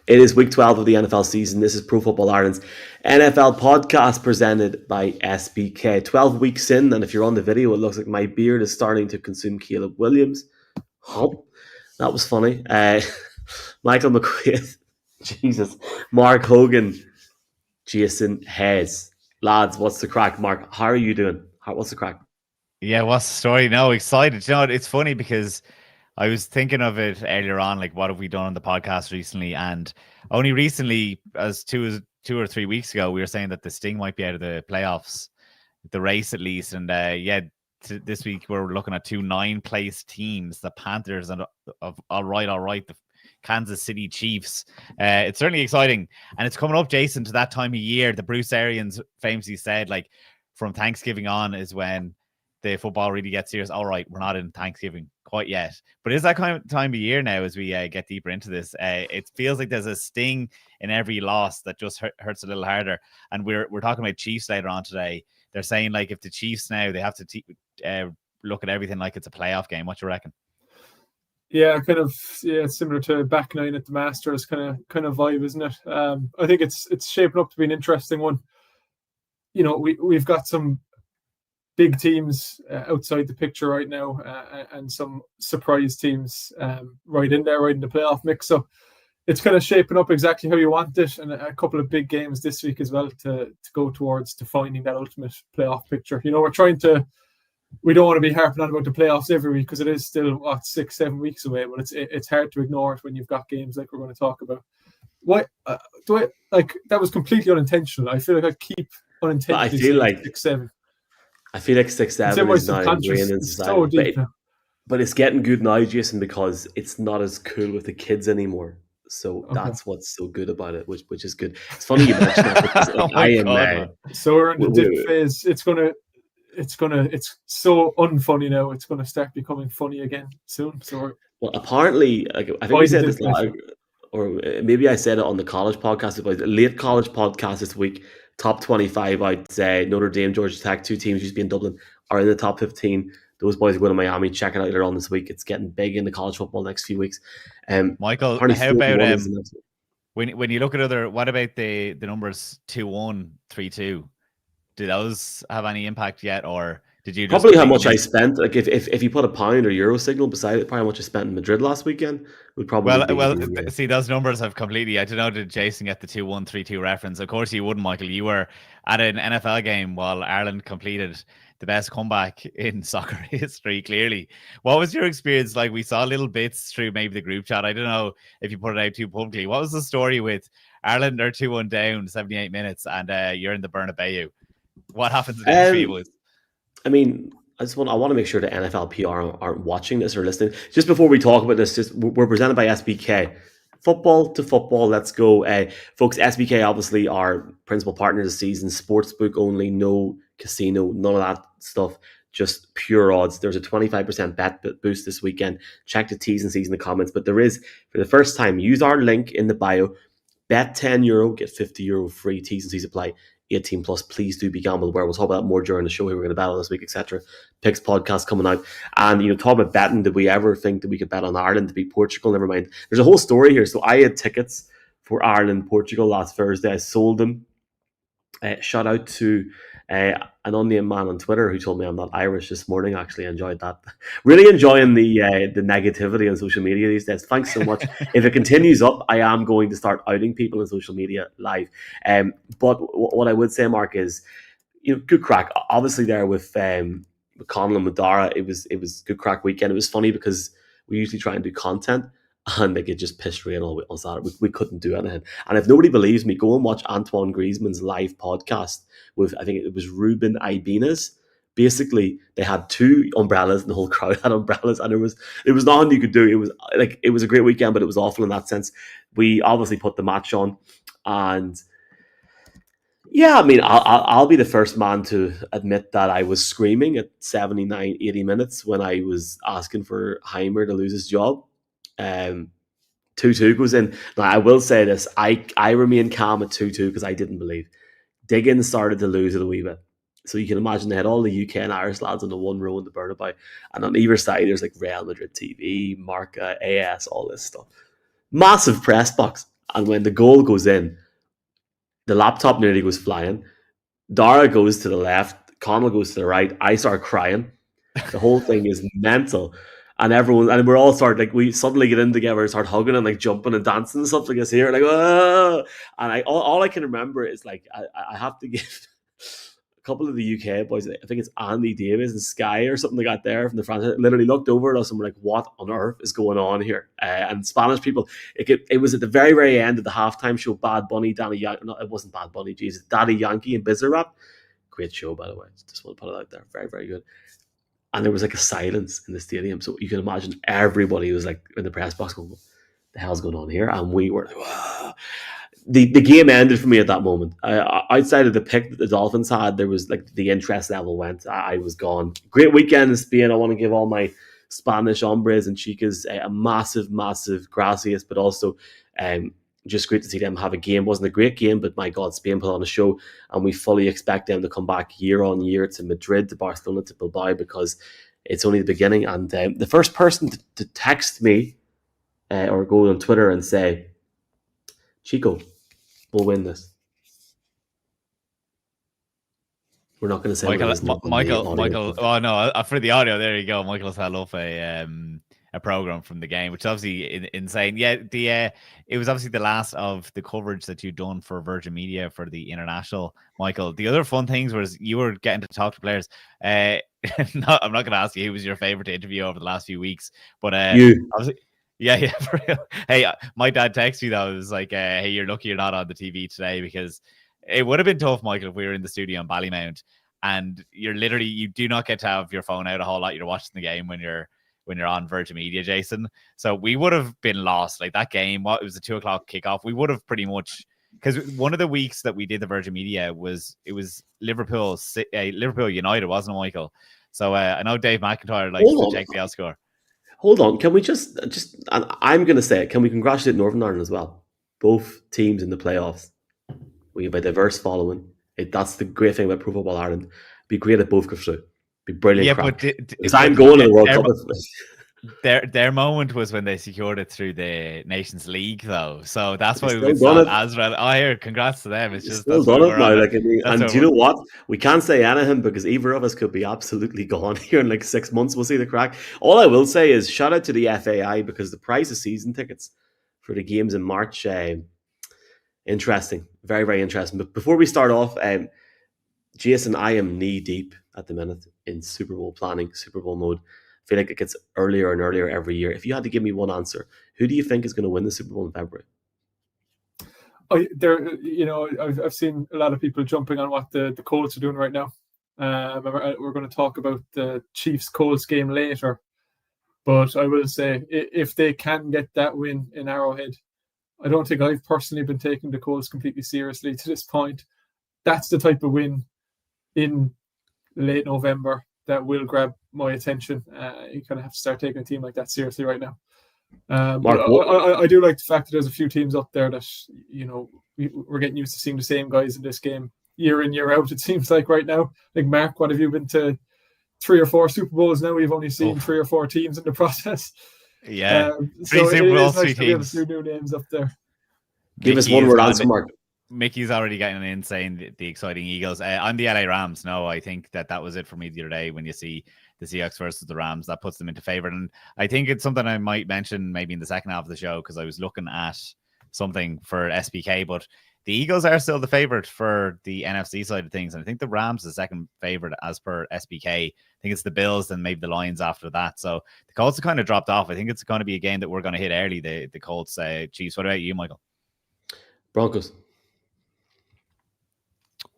It is week 12 of the NFL season. This is Pro Football Ireland's NFL podcast presented by SBK. 12 weeks in, and if you're on the video, it looks like my beard is starting to consume Caleb Williams. Oh, that was funny. Michael McQuaid, Jesus, Mark Hogan, Jason Hayes. Lads, what's the crack? Mark, how are you doing? What's the crack? Yeah, what's the story? No, excited. You know, it's funny because I was thinking of it earlier on, like what have we done on the podcast recently? And only recently, as two or 3 weeks ago, we were saying that the Sting might be out of the playoffs, the race at least. And this week we're looking at 2 9th-place teams, the Panthers and all right, the Kansas City Chiefs. It's certainly exciting, and it's coming up, Jason, to that time of year. The Bruce Arians famously said, like, from Thanksgiving on is when the football really gets serious. All right, we're not in Thanksgiving quite yet, but it's that kind of time of year now as we get deeper into this. It feels like there's a sting in every loss that just hurts a little harder. And we're talking about Chiefs later on today. They're saying, like, if the Chiefs now, they have to look at everything like it's a playoff game. What do you reckon? Yeah, it's similar to back nine at the Masters kind of vibe, isn't it? I think it's shaping up to be an interesting one. You know, we've got some big teams outside the picture right now, and some surprise teams right in there, right in the playoff mix. So it's kind of shaping up exactly how you want it, and a couple of big games this week as well to go towards defining that ultimate playoff picture. You know, we don't want to be harping on about the playoffs every week because it is still 6-7 weeks away, but it's hard to ignore it when you've got games like we're going to talk about. What that was completely unintentional. I feel like I keep unintentionally. I feel like 6-7. I feel like 6-7 is now ingrained in society. So but it's getting good now, Jason, because it's not as cool with the kids anymore. So that's what's so good about it, which is good. It's funny you mentioned that because so we're in the dip phase. It's so unfunny now. It's gonna start becoming funny again soon. So apparently, like, I think we said this or maybe I said it on the college podcast, about the late college podcast this week. Top 25, I'd say Notre Dame, Georgia Tech, 2 teams used to be in Dublin, are in the top 15. Those boys are going to Miami. Check it out later on this week. It's getting big in the college football next few weeks. Michael, how about when you look at what about the numbers 2-1, 3-2? Did those have any impact yet, or did you just probably how much I spent? Like if you put a pound or euro signal beside it, probably how much I spent in Madrid last weekend would probably see, those numbers have completely. I don't know, did Jason get the 2-1, 3-2 reference? Of course you wouldn't, Michael. You were at an NFL game while Ireland completed the best comeback in soccer history, clearly. What was your experience like? We saw little bits through maybe the group chat. I don't know if you put it out too publicly. What was the story with Ireland are 2-1 down, 78 minutes, and you're in the Bernabeu? What happens in the interview? I mean, I want to make sure the NFL PR aren't watching this or listening. Just before we talk about this, we're presented by SBK. Football to football, let's go. Folks, SBK obviously our principal partner this season. Sportsbook only, no casino, none of that stuff. Just pure odds. There's a 25% bet boost this weekend. Check the T's and C's in the comments. But there is, for the first time, use our link in the bio. Bet €10, get €50 free. T's and C's apply. 18 plus. Please do be gamble aware. We'll talk about that more during the show. Who we're going to bet on this week, etc. Picks podcast coming out. And talk about betting. Did we ever think that we could bet on Ireland to beat Portugal? Never mind. There's a whole story here. So I had tickets for Ireland Portugal last Thursday. I sold them. Shout out to an unnamed man on Twitter who told me I'm not Irish this morning. Actually, I enjoyed that. Really enjoying the negativity on social media these days. Thanks so much. If it continues up, I am going to start outing people on social media live. But what I would say, Mark, is good crack. Obviously, there with McConnell and Madara, it was good crack weekend. It was funny because we usually try and do content. And it just pissed rain all on Saturday. We couldn't do anything. And if nobody believes me, go and watch Antoine Griezmann's live podcast with, I think it was Ruben Ibanez. Basically, they had 2 umbrellas and the whole crowd had umbrellas, and it was nothing you could do. It was a great weekend, but it was awful in that sense. We obviously put the match on, and yeah, I mean, I'll be the first man to admit that I was screaming at 79, 80 minutes when I was asking for Heimer to lose his job. 2-2 goes in. Now, I will say this. I remain calm at 2-2 because I didn't believe. Diggins started to lose it a wee bit. So you can imagine they had all the UK and Irish lads on the one row in the Bernabeu. And on either side, there's like Real Madrid TV, Marca, AS, all this stuff. Massive press box. And when the goal goes in, the laptop nearly goes flying. Dara goes to the left, Connell goes to the right. I start crying. The whole thing is mental. And we're all we suddenly get in together and start hugging and like jumping and dancing and stuff like this here. Like, oh! And all I can remember is like, I have to give a couple of the UK boys, I think it's Andy Davis and Sky or something like that there from the France, literally looked over at us and were like, what on earth is going on here? And Spanish people, it was at the very, very end of the halftime show, Bad Bunny, Daddy Yankee, no, it wasn't Bad Bunny, Jesus, Daddy Yankee and Bizarrap. Great show, by the way. Just want to put it out there. Very, very good. And there was like a silence in the stadium. So you can imagine everybody was like in the press box going, what the hell's going on here? And we were like, wow. The game ended for me at that moment. Outside of the pick that the Dolphins had, there was like the interest level went. I was gone. Great weekend in Spain. I want to give all my Spanish hombres and chicas a massive, massive gracias, but also just great to see them have a game. Wasn't a great game, but my God, Spain put on a show, and we fully expect them to come back year on year to Madrid, to Barcelona, to Bilbao, because it's only the beginning. And the first person to text me or go on Twitter and say, Chico, we'll win this. We're not going to say Michael. Oh no, for the audio, there you go. Michael's held up a program from the game, which is obviously insane. Yeah, it was obviously the last of the coverage that you'd done for Virgin Media for the international. Michael, the other fun things was you were getting to talk to players. I'm not going to ask you who was your favorite to interview over the last few weeks, but you. Obviously, yeah, for real. Hey, my dad texted me though. It was like, hey, you're lucky you're not on the TV today, because it would have been tough, Michael, if we were in the studio in Ballymount and you do not get to have your phone out a whole lot. You're watching the game when you're on Virgin Media, Jason. So we would have been lost. Like that game, it was a 2:00 kickoff. We would have pretty much, because one of the weeks that we did the Virgin Media was Liverpool United, wasn't it, Michael? So I know Dave McIntyre likes to check the outscore. Hold on, can we just and I'm going to say it, can we congratulate Northern Ireland as well? Both teams in the playoffs. We have a diverse following. That's the great thing about Pro Football Ireland. Be great at both go through. Be brilliant. Yeah, crap. but I'm going to the World Cup. Their moment was when they secured it through the Nations League, though. So that's why it's not as well. Oh, here, congrats to them. It's just still done it now. And do you know what? We can't say anything because either of us could be absolutely gone here in like 6 months. We'll see the crack. All I will say is shout out to the FAI, because the price of season tickets for the games in March, interesting, very, very interesting. But before we start off, Jason, I am knee deep at the minute in Super Bowl planning, Super Bowl mode. I feel like it gets earlier and earlier every year. If you had to give me one answer, who do you think is going to win the Super Bowl in February? I've seen a lot of people jumping on what the Colts are doing right now. We're going to talk about the Chiefs-Colts game later. But I will say, if they can get that win in Arrowhead, I don't think I've personally been taking the Colts completely seriously to this point. That's the type of win in late November that will grab my attention. You kind of have to start taking a team like that seriously right now. Mark, I do like the fact that there's a few teams up there that, we're getting used to seeing the same guys in this game year in, year out, it seems like right now. Like, Mark, what have you been to 3 or 4 Super Bowls now? We've only seen 3 or 4 teams in the process. Yeah. So it is nice to have a few new names up there. Give us one word answer, Mark. Mickey's already getting an insane, the exciting Eagles. I'm the LA Rams. No, I think that was it for me the other day. When you see the Seahawks versus the Rams, that puts them into favor. And I think it's something I might mention maybe in the second half of the show, because I was looking at something for SBK, but the Eagles are still the favorite for the NFC side of things. And I think the Rams are the second favorite as per SBK. I think it's the Bills and maybe the Lions after that. So the Colts have kind of dropped off. I think it's going to be a game that we're going to hit early, the Colts Chiefs. What about you, Michael? Broncos.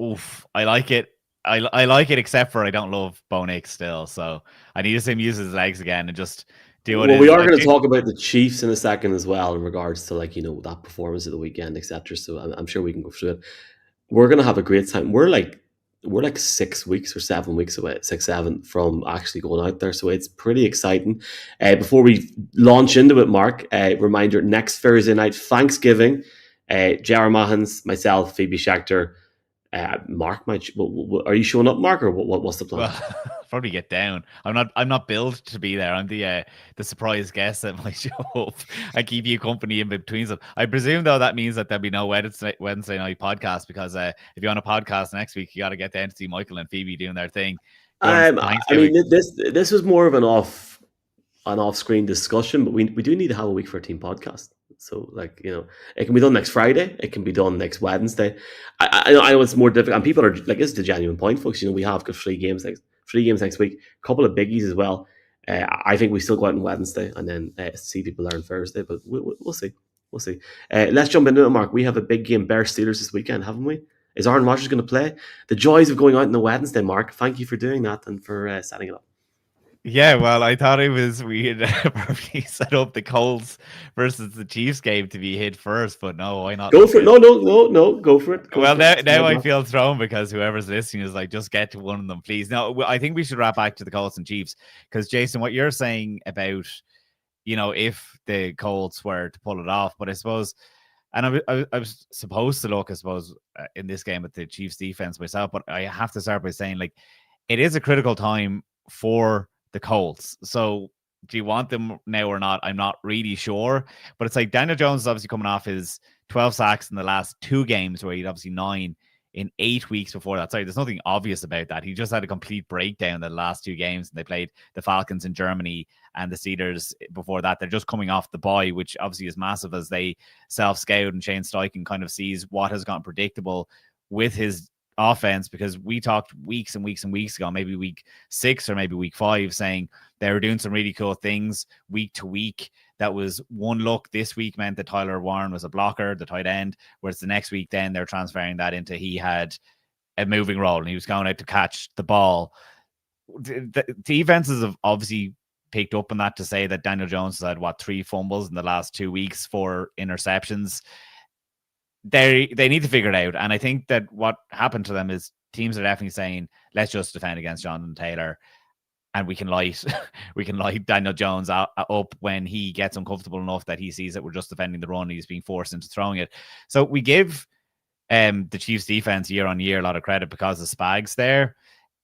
Oof, I like it. I like it, except for I don't love Bo Nix still. So I need to see him use his legs again and just do it. Well, we are going to talk about the Chiefs in a second as well, in regards to that performance of the weekend, etc. So I'm sure we can go through it. We're going to have a great time. We're like 6 weeks or 7 weeks away, 7 from actually going out there. So it's pretty exciting. Before we launch into it, Mark, reminder: next Thursday night, Thanksgiving. J.R. Mahans, myself, Phoebe Schechter, Mark might. Are you showing up, Mark, or what's the plan? Well, probably get down. I'm not built to be there. I'm the surprise guest that might show up. I keep you company in between them. I presume though that means that there'll be no Wednesday night podcast, because if you're on a podcast next week, you got to get down to see Michael and Phoebe doing their thing. I mean, this was more of an off-screen discussion, but we do need to have a week 13 podcast. So, like, it can be done next Friday. It can be done next Wednesday. I know it's more difficult, and people are like, "This is the genuine point, folks." We have got 3 games next week, a couple of biggies as well. I think we still go out on Wednesday and then see people there on Thursday, but we'll see. We'll see. Let's jump into it, Mark. We have a big game, Bears Steelers, this weekend, haven't we? Is Aaron Rodgers going to play? The joys of going out on the Wednesday, Mark. Thank you for doing that and for setting it up. Yeah, well, I thought we had probably set up the Colts versus the Chiefs game to be hit first, but no, why not? Go for it. No, go for it. Now I feel thrown, because whoever's listening is like, just get to one of them, please. No, I think we should wrap back to the Colts and Chiefs, because Jason, what you're saying about, if the Colts were to pull it off, but I suppose, and I was supposed to look, I suppose, in this game at the Chiefs defense myself, but I have to start by saying, like, it is a critical time for the Colts. So do you want them now or not? I'm not really sure, but it's like Daniel Jones is obviously coming off his 12 sacks in the last 2 games, where he'd obviously 9 in 8 weeks before that. Sorry, there's nothing obvious about that. He just had a complete breakdown the last 2 games, and they played the Falcons in Germany and the Steelers before that. They're just coming off the bye, which obviously is massive, as they self-scout, and Shane Steichen kind of sees what has gotten predictable with his offense, because we talked weeks and weeks and weeks ago, maybe week 6 or maybe week 5, saying they were doing some really cool things week to week. That was one look this week meant that Tyler Warren was a blocker, the tight end, whereas the next week then they're transferring that into he had a moving role and he was going out to catch the ball. The defenses have obviously picked up on that to say that Daniel Jones has had 3 fumbles in the last 2 weeks, 4 interceptions. They need to figure it out. And I think that what happened to them is teams are definitely saying, let's just defend against Jonathan Taylor, and we can light Daniel Jones up when he gets uncomfortable enough that he sees that we're just defending the run and he's being forced into throwing it. So we give the Chiefs defense year on year a lot of credit because of Spags there.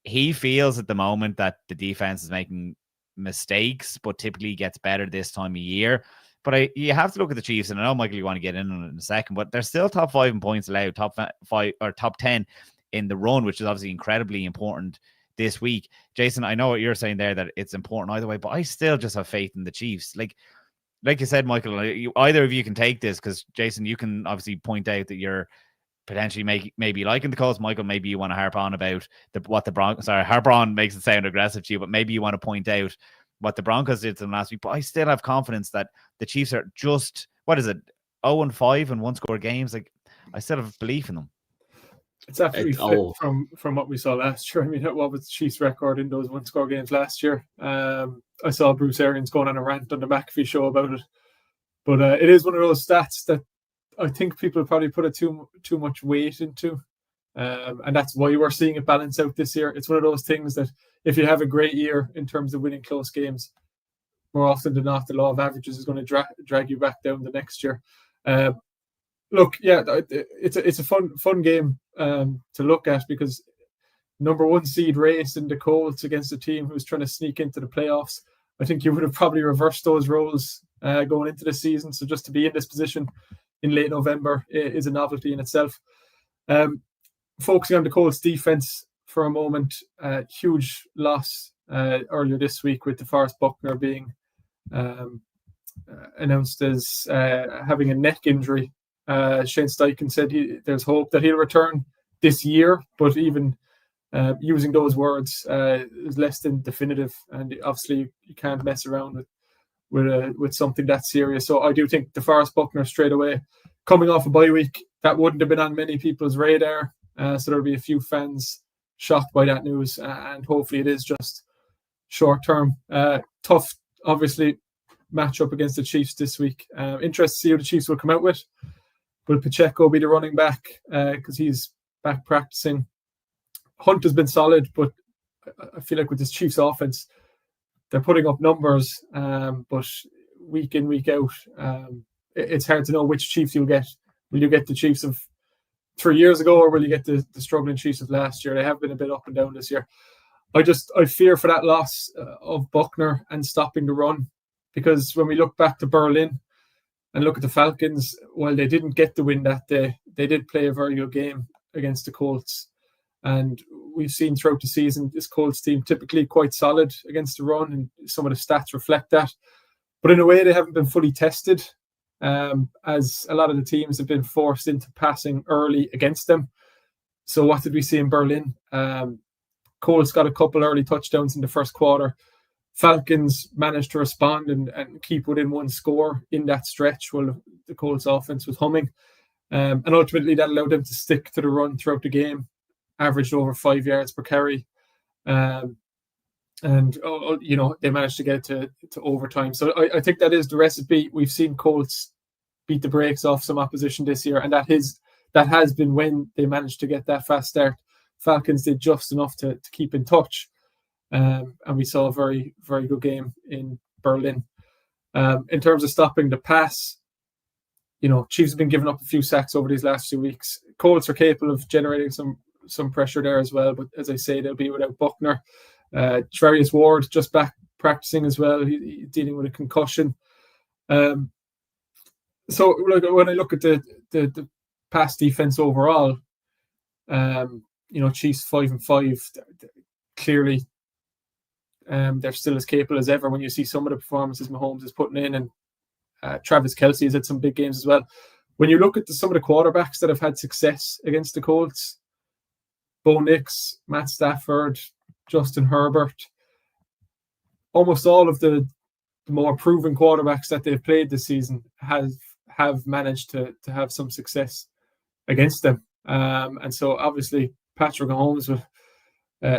He feels at the moment that the defense is making mistakes, but typically gets better this time of year. But you have to look at the Chiefs, and I know, Michael, you want to get in on it in a second, but they're still top 5 in points allowed, top 5 or top 10 in the run, which is obviously incredibly important this week. Jason, I know what you're saying there, that it's important either way, but I still just have faith in the Chiefs. Like you said, Michael, either of you can take this, because Jason, you can obviously point out that you're potentially maybe liking the Colts. Michael, maybe you want to harp on about what the Broncos. Sorry, harp on makes it sound aggressive to you, but maybe you want to point out what the Broncos did to them last week. But I still have confidence that the Chiefs are just, 0-5 and 1-score games. Like, I still have belief in them. It's absolutely flipped from what we saw last year. I mean, what was the Chiefs' record in those 1-score games last year? I saw Bruce Arians going on a rant on the McAfee show about it. But it is one of those stats that I think people probably put it too much weight into. And that's why we're seeing it balance out this year. It's one of those things that if you have a great year in terms of winning close games, more often than not, the law of averages is going to drag you back down the next year. Look, yeah, it's a fun game to look at, because number 1 seed race in the Colts against a team who's trying to sneak into the playoffs. I think you would have probably reversed those roles going into the season. So just to be in this position in late November is a novelty in itself. Focusing on the Colts defense for a moment, huge loss earlier this week with DeForest Buckner being announced as having a neck injury. Shane Steichen said there's hope that he'll return this year, but even using those words is less than definitive, and obviously you can't mess around with something that serious. So I do think DeForest Buckner straight away, coming off a bye week, that wouldn't have been on many people's radar. So there'll be a few fans shocked by that news, and hopefully it is just short term. Tough, obviously, matchup against the Chiefs this week. Interested to see who the Chiefs will come out with. Will Pacheco be the running back because he's back practicing? Hunt has been solid, but I feel like with this Chiefs offense, they're putting up numbers, but week in, week out, it's hard to know which Chiefs you'll get. Will you get the Chiefs of 3 years ago, or will you get the struggling Chiefs of last year? They have been a bit up and down this year. I fear for that loss of Buckner and stopping the run, because when we look back to Berlin and look at the Falcons, while they didn't get the win that day, they did play a very good game against the Colts. And we've seen throughout the season, this Colts team typically quite solid against the run, and some of the stats reflect that. But in a way, they haven't been fully tested, as a lot of the teams have been forced into passing early against them. So what did we see in Berlin? Colts got a couple early touchdowns in the first quarter. Falcons managed to respond and keep within one score in that stretch while the Colts offense was humming. And ultimately, that allowed them to stick to the run throughout the game, averaged over 5 yards per carry. And they managed to get it to overtime. So I think that is the recipe. We've seen Colts beat the brakes off some opposition this year, and that has been when they managed to get that fast start. Falcons did just enough to keep in touch, and we saw a very, very good game in Berlin. In terms of stopping the pass, Chiefs have been giving up a few sacks over these last few weeks. Colts are capable of generating some pressure there as well, but as I say, they'll be without Buckner. Travarius Ward just back practicing as well. He's dealing with a concussion. So when I look at the pass defense overall, Chiefs 5-5, clearly they're still as capable as ever when you see some of the performances Mahomes is putting in, and Travis Kelce has had some big games as well. When you look at some of the quarterbacks that have had success against the Colts, Bo Nix, Matt Stafford, Justin Herbert, almost all of the more proven quarterbacks that they've played this season have managed to have some success against them. And so obviously Patrick Mahomes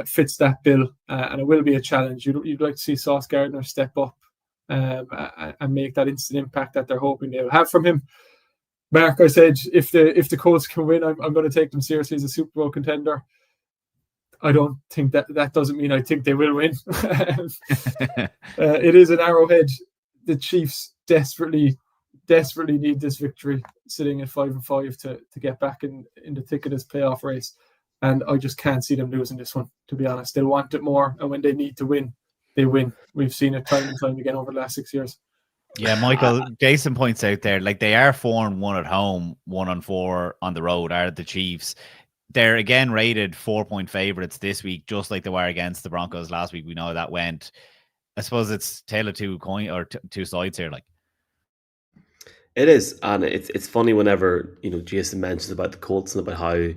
fits that bill, and it will be a challenge. You'd like to see Sauce Gardner step up and make that instant impact that they're hoping they'll have from him. Mark, I said if the Colts can win, I'm going to take them seriously as a Super Bowl contender. I don't think that doesn't mean I think they will win. It is an Arrowhead. The Chiefs desperately need this victory, sitting at 5-5 to get back in the thick of this playoff race. And I just can't see them losing this one, to be honest. They'll want it more, and when they need to win, they win. We've seen it time and time again over the last 6 years. Yeah, Michael, Jason points out there, like they are 4-1 at home, 1-4 on the road, are the Chiefs. They're again rated 4-point favorites this week, just like they were against the Broncos last week. We know how that went. I suppose it's tale of two sides here. Like it is, and it's funny whenever Jason mentions about the Colts and about how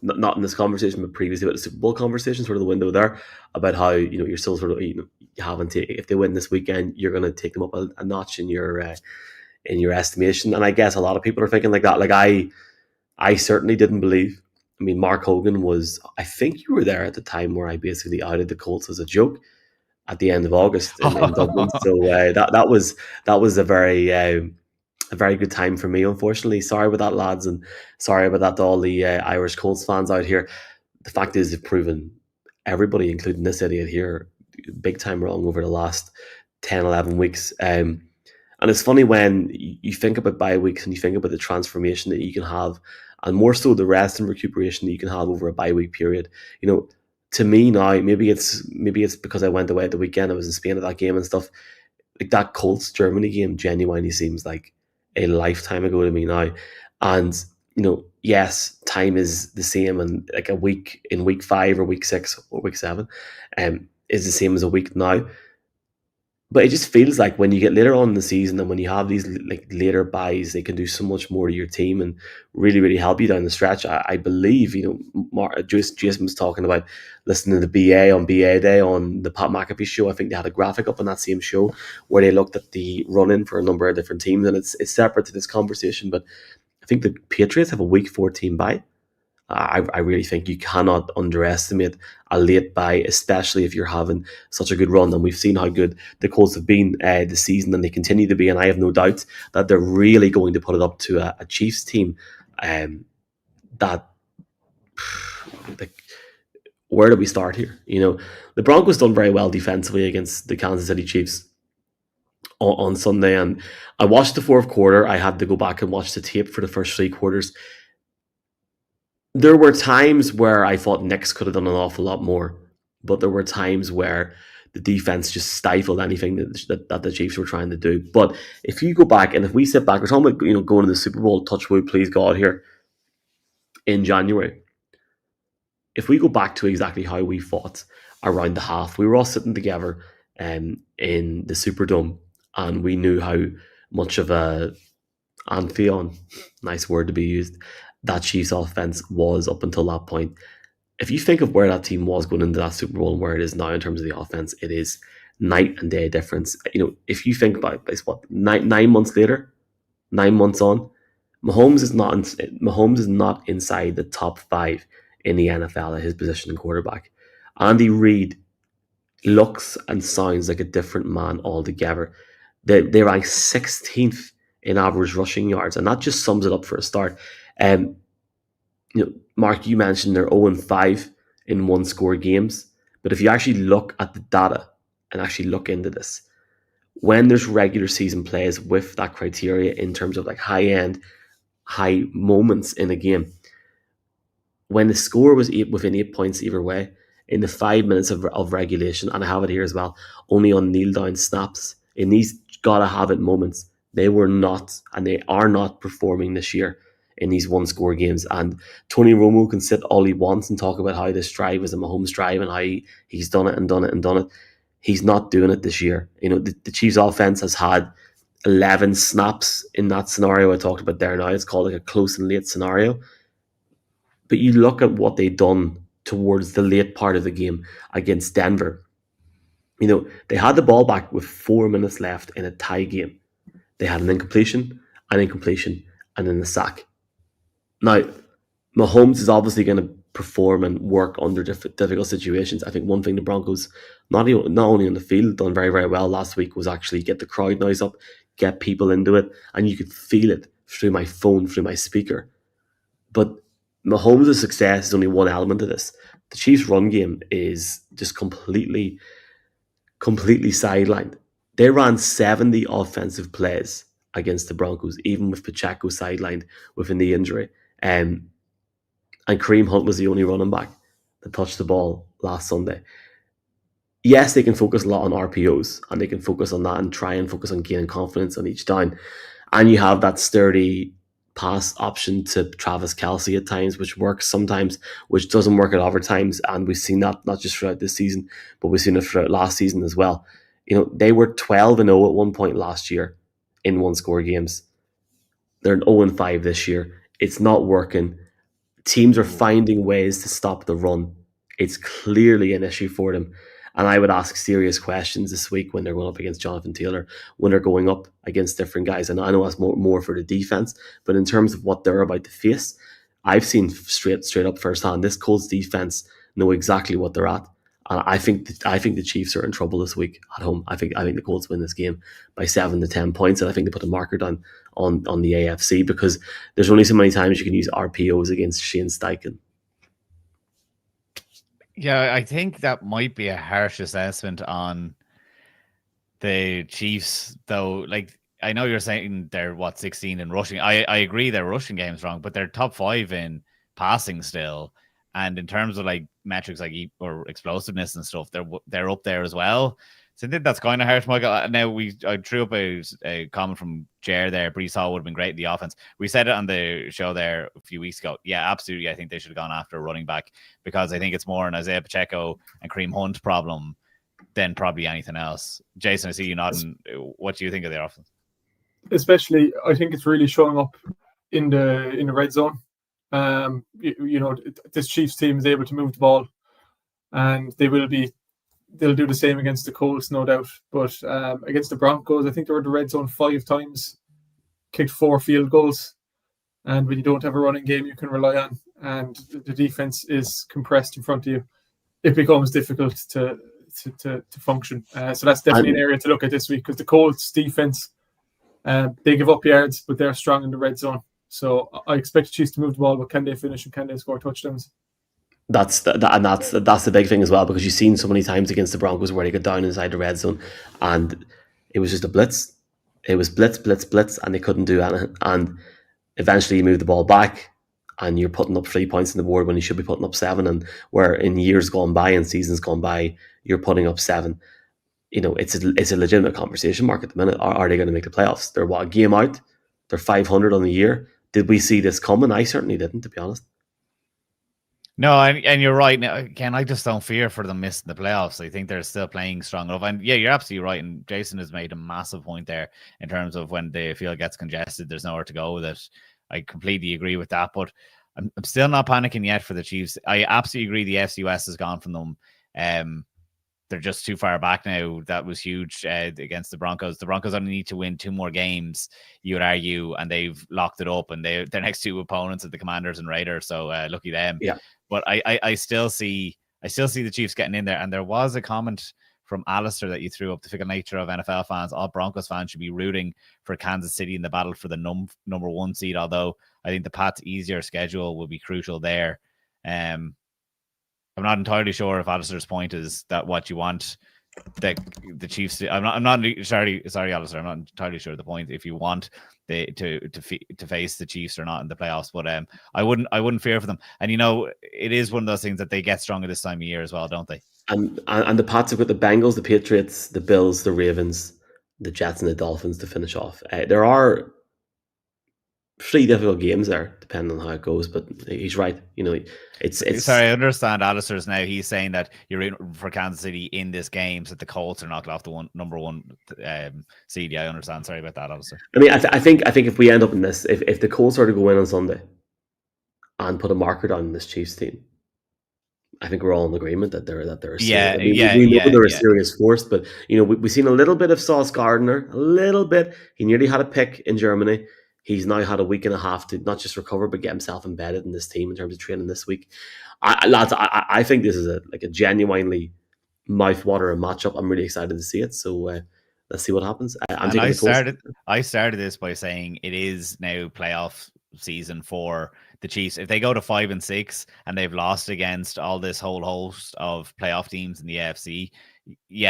not in this conversation, but previously about the Super Bowl conversation, sort of the window there, about how you're still sort of you haven't if they win this weekend, you're going to take them up a notch in your estimation. And I guess a lot of people are thinking like that. Like I certainly didn't believe. I mean, Mark Hogan was, I think you were there at the time where I basically outed the Colts as a joke at the end of August in Dublin. So that was a very good time for me, unfortunately. Sorry about that, lads, and sorry about that to all the Irish Colts fans out here. The fact is, they've proven everybody, including this idiot here, big time wrong over the last 10, 11 weeks. And it's funny when you think about bye weeks and you think about the transformation that you can have, and more so the rest and recuperation that you can have over a bye week period. To me now, maybe it's because I went away at the weekend. I was in Spain at that game and stuff. Like that Colts Germany game genuinely seems like a lifetime ago to me now. And yes, time is the same, and like a week in week 5 or week 6 or week 7 is the same as a week now. But it just feels like when you get later on in the season and when you have these like later buys, they can do so much more to your team and really, really help you down the stretch. I believe, Jason was talking about listening to the BA on BA Day on the Pat McAfee show. I think they had a graphic up on that same show where they looked at the run-in for a number of different teams, and it's separate to this conversation. But I think the Patriots have a week 14 bye. I really think you cannot underestimate a late bye, especially if you're having such a good run. And we've seen how good the Colts have been this season, and they continue to be. And I have no doubt that they're really going to put it up to a Chiefs team. That, like, where do we start here? The Broncos done very well defensively against the Kansas City Chiefs on Sunday, and I watched the fourth quarter. I had to go back and watch the tape for the first 3 quarters. there were times where I thought Knicks could have done an awful lot more, but there were times where the defense just stifled anything that the Chiefs were trying to do. But if you go back and if we sit back, we're talking about going to the Super Bowl, touch wood, please God, here in January. If we go back to exactly how we fought around the half, we were all sitting together in the Superdome, and we knew how much of a Antheon, nice word to be used, that Chiefs offense was up until that point. If you think of where that team was going into that Super Bowl and where it is now in terms of the offense, it is night and day difference. If you think about it, it's what 9 months later, 9 months on, Mahomes is not inside the top 5 in the NFL at his position in quarterback. Andy Reid looks and sounds like a different man altogether. They rank 16th in average rushing yards, and that just sums it up for a start. Mark, you mentioned they're 0-5 in one-score games, but if you actually look at the data and actually look into this, when there's regular season plays with that criteria in terms of like high moments in a game, when the score was within 8 points either way, in the 5 minutes of regulation, and I have it here as well, only on kneel down snaps, in these gotta have it moments, they were not, and they are not performing this year in these one-score games. And Tony Romo can sit all he wants and talk about how this drive is a Mahomes drive and how he's done it and done it and done it. He's not doing it this year. The Chiefs offense has had 11 snaps in that scenario I talked about there now. It's called like a close and late scenario. But you look at what they've done towards the late part of the game against Denver. They had the ball back with 4 minutes left in a tie game. They had an incompletion, and then a sack. Now, Mahomes is obviously going to perform and work under difficult situations. I think one thing the Broncos, not only on the field, done very, very well last week was actually get the crowd noise up, get people into it, and you could feel it through my phone, through my speaker. But Mahomes' success is only one element of this. The Chiefs' run game is just completely sidelined. They ran 70 offensive plays against the Broncos, even with Pacheco sidelined with a knee injury. And Kareem Hunt was the only running back that touched the ball last Sunday. Yes, they can focus a lot on RPOs, and they can focus on that and try and focus on gaining confidence on each down. And you have that sturdy pass option to Travis Kelce at times, which works sometimes, which doesn't work at other times. And we've seen that not just throughout this season, but we've seen it throughout last season as well. They were 12-0 at one point last year in one-score games. They're 0-5 this year. It's not working. Teams are finding ways to stop the run. It's clearly an issue for them. And I would ask serious questions this week when they're going up against Jonathan Taylor, when they're going up against different guys. And I know that's more for the defense, but in terms of what they're about to face, I've seen straight up firsthand, this Colts defense know exactly what they're at. And I think the Chiefs are in trouble this week at home. I think the Colts win this game by 7 to 10 points, and I think they put a marker down on the AFC because there's only so many times you can use RPOs against Shane Steichen. Yeah, I think that might be a harsh assessment on the Chiefs, though. Like, I know you're saying they're 16 in rushing. I agree their rushing game's wrong, but they're top 5 in passing still. And in terms of like metrics like or explosiveness and stuff, they're up there as well. So I think that's kind of harsh, Michael. Now I threw up a comment from Jer there. Breece Hall would have been great in the offense. We said it on the show there a few weeks ago. Yeah, absolutely. I think they should have gone after a running back because I think it's more an Isaiah Pacheco and Kareem Hunt problem than probably anything else. Jason, I see you nodding. What do you think of their offense? Especially, I think it's really showing up in the red zone. This Chiefs team is able to move the ball, and they'll do the same against the Colts, no doubt. But against the Broncos, I think they were in the red zone 5 times, kicked 4 field goals. And when you don't have a running game you can rely on, and the defense is compressed in front of you, it becomes difficult to function. So that's definitely an area to look at this week because the Colts defense, they give up yards, but they're strong in the red zone. So I expect the Chiefs to move the ball, but can they finish and can they score touchdowns? That's the big thing as well, because you've seen so many times against the Broncos where they got down inside the red zone and it was just a blitz. It was blitz, and they couldn't do anything. And eventually you move the ball back and you're putting up 3 points on the board when you should be putting up 7, and where in years gone by and seasons gone by, you're putting up 7. It's a legitimate conversation mark at the minute. Are they going to make the playoffs? They're a game out. They're 500 on the year. Did we see this coming? I certainly didn't, to be honest. No, and you're right. Now, again, I just don't fear for them missing the playoffs. I think they're still playing strong enough. And yeah, you're absolutely right. And Jason has made a massive point there in terms of when the field gets congested, there's nowhere to go with it. I completely agree with that. But I'm still not panicking yet for the Chiefs. I absolutely agree the FC West has gone from them. They're just too far back now. That was huge against the Broncos. The Broncos only need to win 2 more games, you would argue, and they've locked it up. And their next 2 opponents are the Commanders and Raiders. So lucky them. Yeah. But I still see the Chiefs getting in there. And there was a comment from Alistair that you threw up, the fickle nature of NFL fans. All Broncos fans should be rooting for Kansas City in the battle for the number 1 seed. Although I think the Pats' easier schedule will be crucial there. I'm not entirely sure if Alistair's point is that what you want the Chiefs. I'm not sorry, Alistair. I'm not entirely sure the point if you want to face the Chiefs or not in the playoffs. But I wouldn't fear for them. And it is one of those things that they get stronger this time of year as well, don't they? And the Pats have got the Bengals, the Patriots, the Bills, the Ravens, the Jets, and the Dolphins to finish off. There are 3 difficult games there, depending on how it goes. But he's right. It's. Sorry, I understand Alistair's now. He's saying that you're in for Kansas City in this game, so that the Colts are knocked off the number 1 seed. Yeah, I understand. Sorry about that, Alistair. I mean, I think if we end up in this, if the Colts are to go in on Sunday and put a marker down this Chiefs team, I think we're all in agreement that they're a serious, we know they're a serious force. But we've seen a little bit of Sauce Gardner, a little bit. He nearly had a pick in Germany. He's now had a week and a half to not just recover, but get himself embedded in this team in terms of training this week. Lads, I think this is a genuinely mouth-watering matchup. I'm really excited to see it. So let's see what happens. I started this by saying it is now playoff season for the Chiefs. If they go to 5-6 and they've lost against all this whole host of playoff teams in the AFC,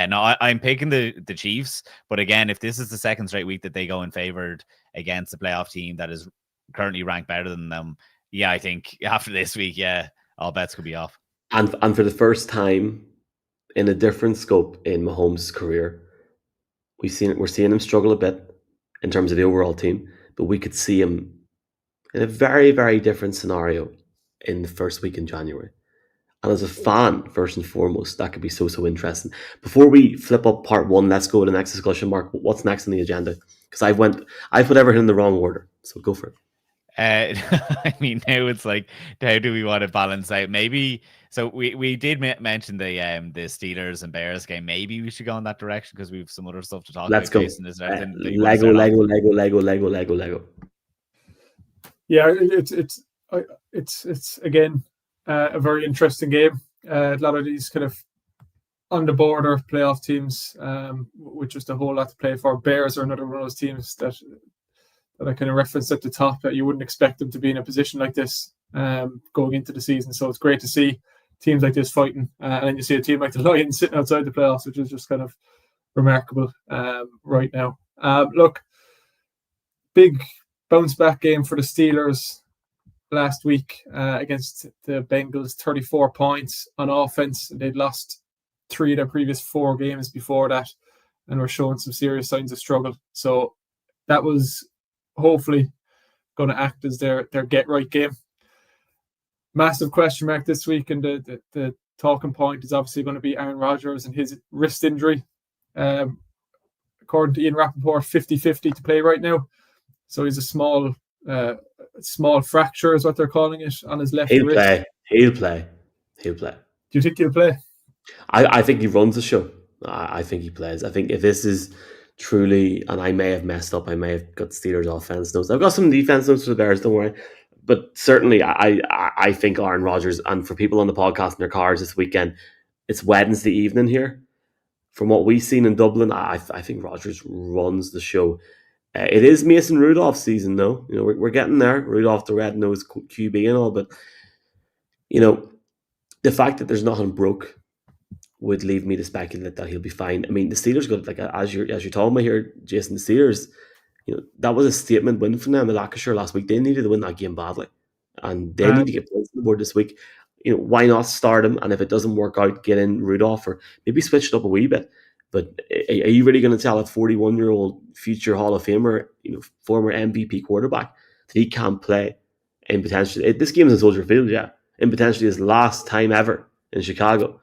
I'm picking the Chiefs. But again, if this is the second straight week that they go in favored against a playoff team that is currently ranked better than them, I think after this week, all bets could be off. And for the first time in a different scope in Mahomes' career, we're seeing him struggle a bit in terms of the overall team, but we could see him in a very, very different scenario in the first week in January. And as a fan, first and foremost, that could be so interesting. Before we flip up part 1, let's go to the next discussion, Mark. What's next on the agenda? Because I put everything in the wrong order. So go for it. I mean, now it's like, how do we want to balance out? Maybe so. We did mention the Steelers and Bears game. Maybe we should go in that direction because we have some other stuff to talk about. Let's go. Jason, is there anything Lego. Yeah, it's again a very interesting game. A lot of these kind of on the border playoff teams, with just a whole lot to play for. Bears are another one of those teams that I kind of referenced at the top that you wouldn't expect them to be in a position like this going into the season. So it's great to see teams like this fighting. And then you see a team like the Lions sitting outside the playoffs, which is just kind of remarkable right now. Look, big bounce back game for the Steelers last week against the Bengals, 34 points on offense. They'd lost 3 of their previous 4 games before that and were showing some serious signs of struggle. So that was hopefully going to act as their get right game. Massive question mark this week, and the talking point is obviously going to be Aaron Rodgers and his wrist injury. According to Ian Rappaport, 50-50 to play right now. So he's a small fracture is what they're calling it on his left wrist. He'll play. Do you think he'll play? I think he runs the show. I think he plays. I think if this is truly, and I may have messed up, I may have got Steelers offense notes. I've got some defense notes for the Bears, don't worry. But certainly, I think Aaron Rodgers, and for people on the podcast in their cars this weekend, it's Wednesday evening here. From what we've seen in Dublin, I think Rodgers runs the show. It is Mason Rudolph season, though. We're getting there. Rudolph, the red-nosed QB and all, but the fact that there's nothing broke would leave me to speculate that he'll be fine. I mean, the Steelers got, like, as you're talking about here, Jason, the Steelers, that was a statement win for them at Lancashire last week. They needed to win that game badly. and they need to get points on the board this week. Why not start him? And if it doesn't work out, get in Rudolph or maybe switch it up a wee bit. But are you really going to tell a 41-year-old future Hall of Famer, former MVP quarterback, that he can't play in potentially this game is in Soldier Field, yeah, in potentially his last time ever in Chicago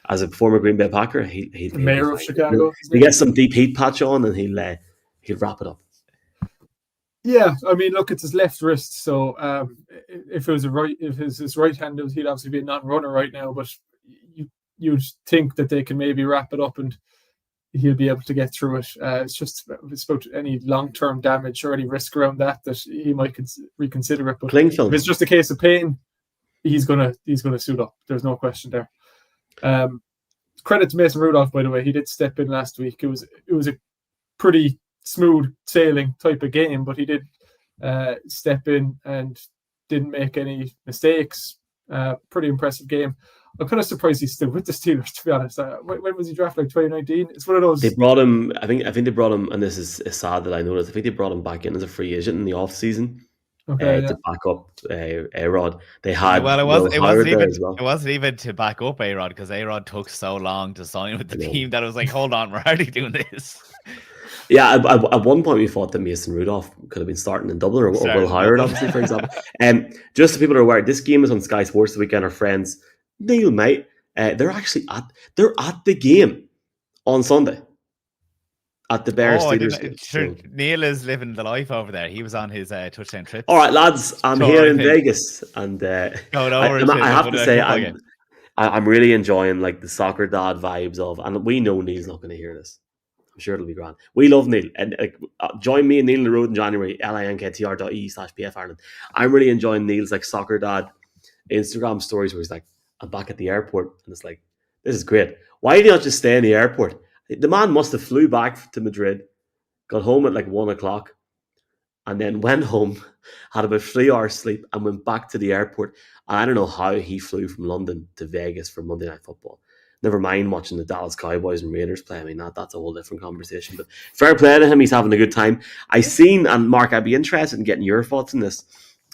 as a former Green Bay Packer? The mayor of Chicago. He gets some deep heat patch on, and he'll wrap it up. Yeah, I mean, look, it's his left wrist, so if it was his right hand, he'd obviously be a non-runner right now. But you'd think that they can maybe wrap it up and he'll be able to get through it. It's about any long-term damage or any risk around that he might reconsider it. But if it's just a case of pain, he's gonna suit up. There's no question there. Credit to Mason Rudolph, by the way. He did step in last week. It was a pretty smooth sailing type of game, but he did step in and didn't make any mistakes. Pretty impressive game. I'm kind of surprised he's still with the Steelers, to be honest. When was he drafted? Like 2019? It's one of those. They brought him. I think they brought him, and this is sad that I noticed. I think they brought him back in as a free agent in the off season to back up A-Rod. They had it wasn't even to back up A-Rod, because A-Rod took so long to sign with the team that it was like, hold on, we're already doing this. Yeah, at one point we thought that Mason Rudolph could have been starting in Dublin or Will Howard, obviously, for example. Just so people are aware, this game is on Sky Sports this weekend. Our friends Neil, mate, they're actually at the game on Sunday at the Bears Steelers. Sure, Neil is living the life over there. He was on his touchdown trip. All right, lads, I'm here in Vegas, and I have to say I'm really enjoying like the soccer dad vibes of, and we know Neil's not going to hear this. I'm sure it'll be grand. We love Neil, and join me and Neil on the road in January. linktr.e/PF Ireland. I'm really enjoying Neil's like soccer dad Instagram stories where he's like, I'm back at the airport, and it's like, this is great. Why did he not just stay in the airport? The man must have flew back to Madrid, got home at like 1:00, and then went home, had about 3 hours sleep, and went back to the airport. And I don't know how he flew from London to Vegas for Monday Night Football. Never mind watching the Dallas Cowboys and Raiders play. I mean, that's a whole different conversation. But fair play to him. He's having a good time. And Mark, I'd be interested in getting your thoughts on this.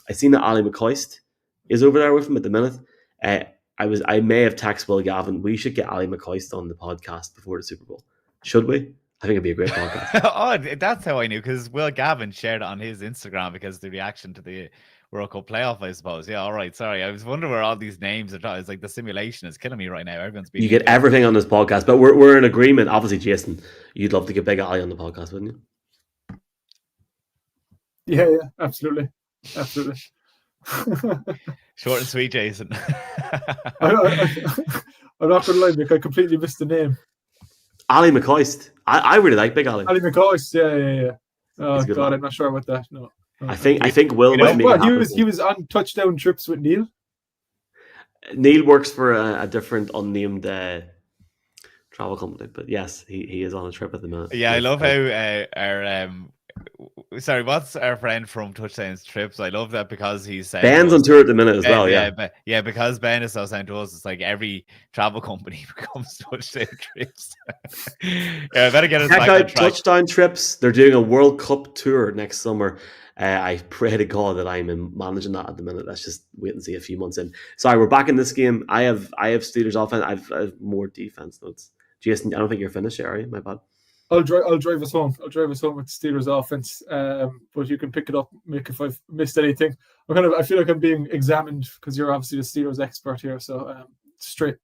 I seen that Ali McCoist is over there with him at the minute. I may have texted Will Gavin. We should get Ali McCoist on the podcast before the Super Bowl. Should we? I think it'd be a great podcast. That's how I knew, because Will Gavin shared it on his Instagram because of the reaction to the World Cup playoff, I suppose. Yeah, all right. Sorry, I was wondering where all these names are. It's like the simulation is killing me right now. You get everything on this podcast, but we're in agreement. Obviously, Jason, you'd love to get Big Ali on the podcast, wouldn't you? Yeah, absolutely. Short and sweet, Jason. I'm not going to lie, Nick. I completely missed the name. Ali McCoist. I really like Big Ali. Ali McCoist. Yeah. Oh God, I'm not sure about that. No. I think Will. He was on touchdown trips with Neil. Neil works for a different unnamed travel company, but yes, he is on a trip at the minute. Yeah, I love how what's our friend from Touchdowns Trips? I love that because he's Ben's on tour at the minute as well. Yeah, because Ben is so saying to us, it's like every travel company becomes Touchdown Trips. I better get us check back out on track. Touchdown Trips. They're doing a World Cup tour next summer. I pray to God that I'm managing that at the minute. Let's just wait and see a few months in. Sorry, we're back in this game. I have Steelers offense. I've more defense notes. Jason, I don't think you're finished yet, are you? My bad. I'll drive us home. I'll drive us home with the Steelers offense. But you can pick it up, Mick, if I've missed anything. I feel like I'm being examined because you're obviously the Steelers expert here. So straight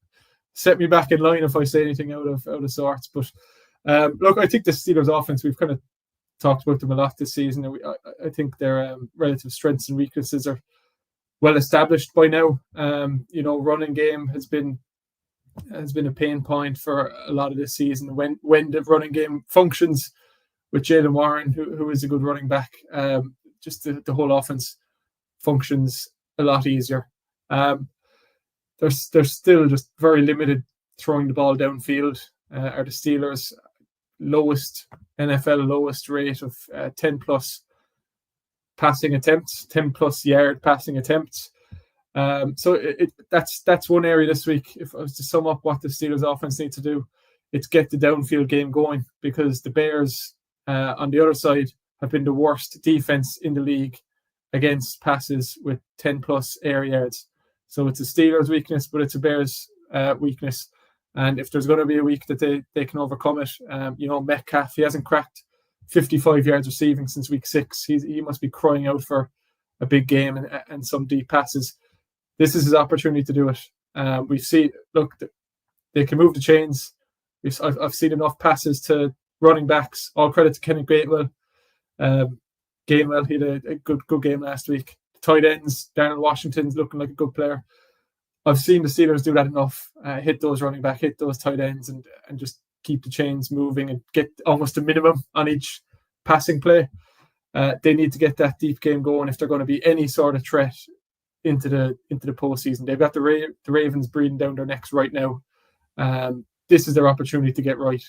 set me back in line if I say anything out of sorts. But look, I think the Steelers offense, we've kind of talked about them a lot this season. I think their relative strengths and weaknesses are well established by now. Running game has been a pain point for a lot of this season. When the running game functions with Jaylen Warren, who is a good running back, just the whole offense functions a lot easier. There's still just very limited throwing the ball downfield. Are the Steelers NFL lowest rate of 10 plus passing attempts, 10 plus yard passing attempts. So that's one area this week. If I was to sum up what the Steelers offense need to do, it's get the downfield game going, because the Bears on the other side have been the worst defense in the league against passes with 10 plus air yards. So it's a Steelers weakness, but it's a Bears weakness. And if there's going to be a week that they can overcome it, Metcalf, he hasn't cracked 55 yards receiving since week 6. He must be crying out for a big game and some deep passes. This is his opportunity to do it. We've seen, look, they can move the chains. I've seen enough passes to running backs. All credit to Kenny Gainwell. Gainwell, he had a good game last week. Tight ends, Darnell Washington's looking like a good player. I've seen the Steelers do that enough. Hit those running back, hit those tight ends, and just keep the chains moving and get almost a minimum on each passing play. They need to get that deep game going if they're going to be any sort of threat into the postseason. They've got the Ravens breathing down their necks right now. This is their opportunity to get right.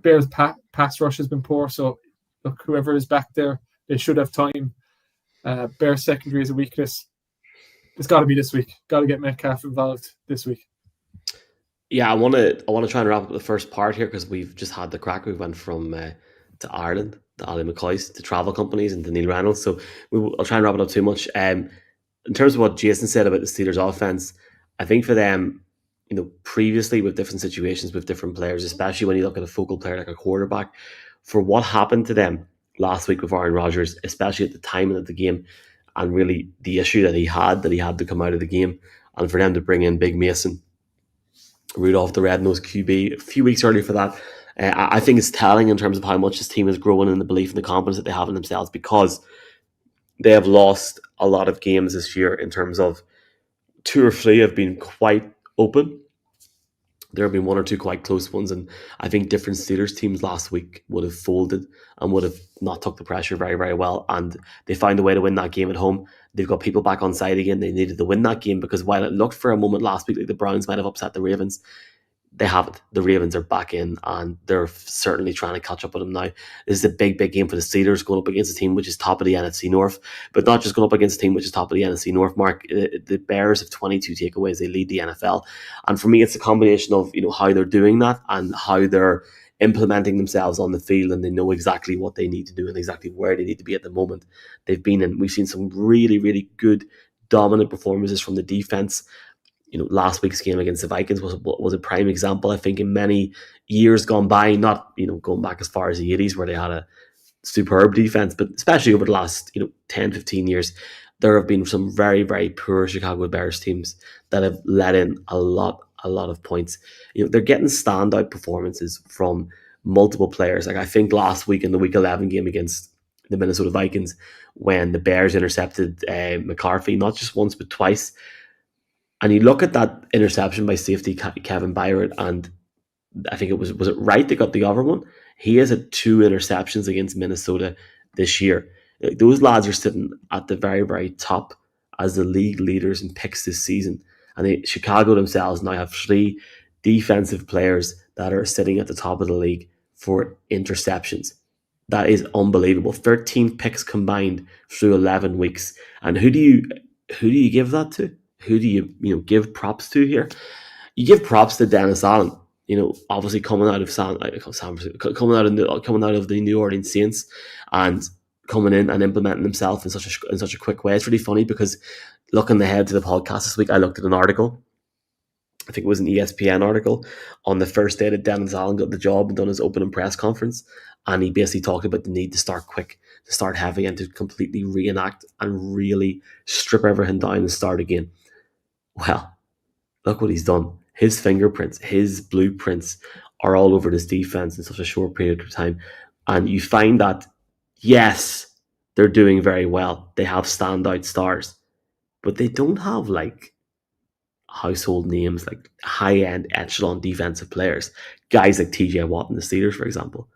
Bears pass rush has been poor, so look, whoever is back there, they should have time. Bears secondary is a weakness. It's got to be this week. Got to get Metcalf involved this week. Yeah, I want to try and wrap up the first part here because we've just had the crack. We went from to Ireland, to Ali McCoys, to travel companies, and to Neil Reynolds. So I'll try and wrap it up too much. In terms of what Jason said about the Steelers' offense, I think for them, previously with different situations with different players, especially when you look at a focal player like a quarterback, for what happened to them last week with Aaron Rodgers, especially at the timing of the game, and really the issue that he had to come out of the game, and for them to bring in Big Mason, Rudolph the Red-Nosed QB a few weeks earlier for that, I think it's telling in terms of how much this team is growing in the belief and the confidence that they have in themselves, because they have lost a lot of games this year in terms of 2 or 3 have been quite open. There have been 1 or 2 quite close ones, and I think different Steelers teams last week would have folded and would have not took the pressure very, very well, and they found a way to win that game at home. They've got people back on side again. They needed to win that game because while it looked for a moment last week like the Browns might have upset the Ravens, they haven't. The Ravens are back in, and they're certainly trying to catch up with them now. This is a big, big game for the Steelers, going up against a team which is top of the NFC North, but not just going up against a team which is top of the NFC North, Mark. The Bears have 22 takeaways. They lead the NFL. And for me, it's a combination of how they're doing that and how they're implementing themselves on the field, and they know exactly what they need to do and exactly where they need to be at the moment. We've seen some really, really good, dominant performances from the defense. Last week's game against the Vikings was a prime example. I think in many years gone by, not going back as far as the 80s where they had a superb defense, but especially over the last 10, 15 years, there have been some very, very poor Chicago Bears teams that have let in a lot of points. They're getting standout performances from multiple players. Like I think last week in the Week 11 game against the Minnesota Vikings, when the Bears intercepted McCarthy not just once but twice. And you look at that interception by safety Kevin Byard, and I think was it Wright that got the other one? He has had 2 interceptions against Minnesota this year. Those lads are sitting at the very, very top as the league leaders in picks this season. And Chicago themselves now have 3 defensive players that are sitting at the top of the league for interceptions. That is unbelievable. 13 picks combined through 11 weeks. And who do you give that to? Who do you give props to here? You give props to Dennis Allen. Obviously coming out of coming out of the New Orleans Saints and coming in and implementing himself in such a quick way. It's really funny because looking ahead to the podcast this week, I looked at an article. I think it was an ESPN article on the first day that Dennis Allen got the job and done his opening press conference, and he basically talked about the need to start quick, to start heavy, and to completely reenact and really strip everything down and start again. Well, look what he's done. His fingerprints, his blueprints are all over this defense in such a short period of time. And you find that, yes, they're doing very well. They have standout stars, but they don't have household names, like high-end echelon defensive players. Guys like TJ Watt and the Steelers, for example.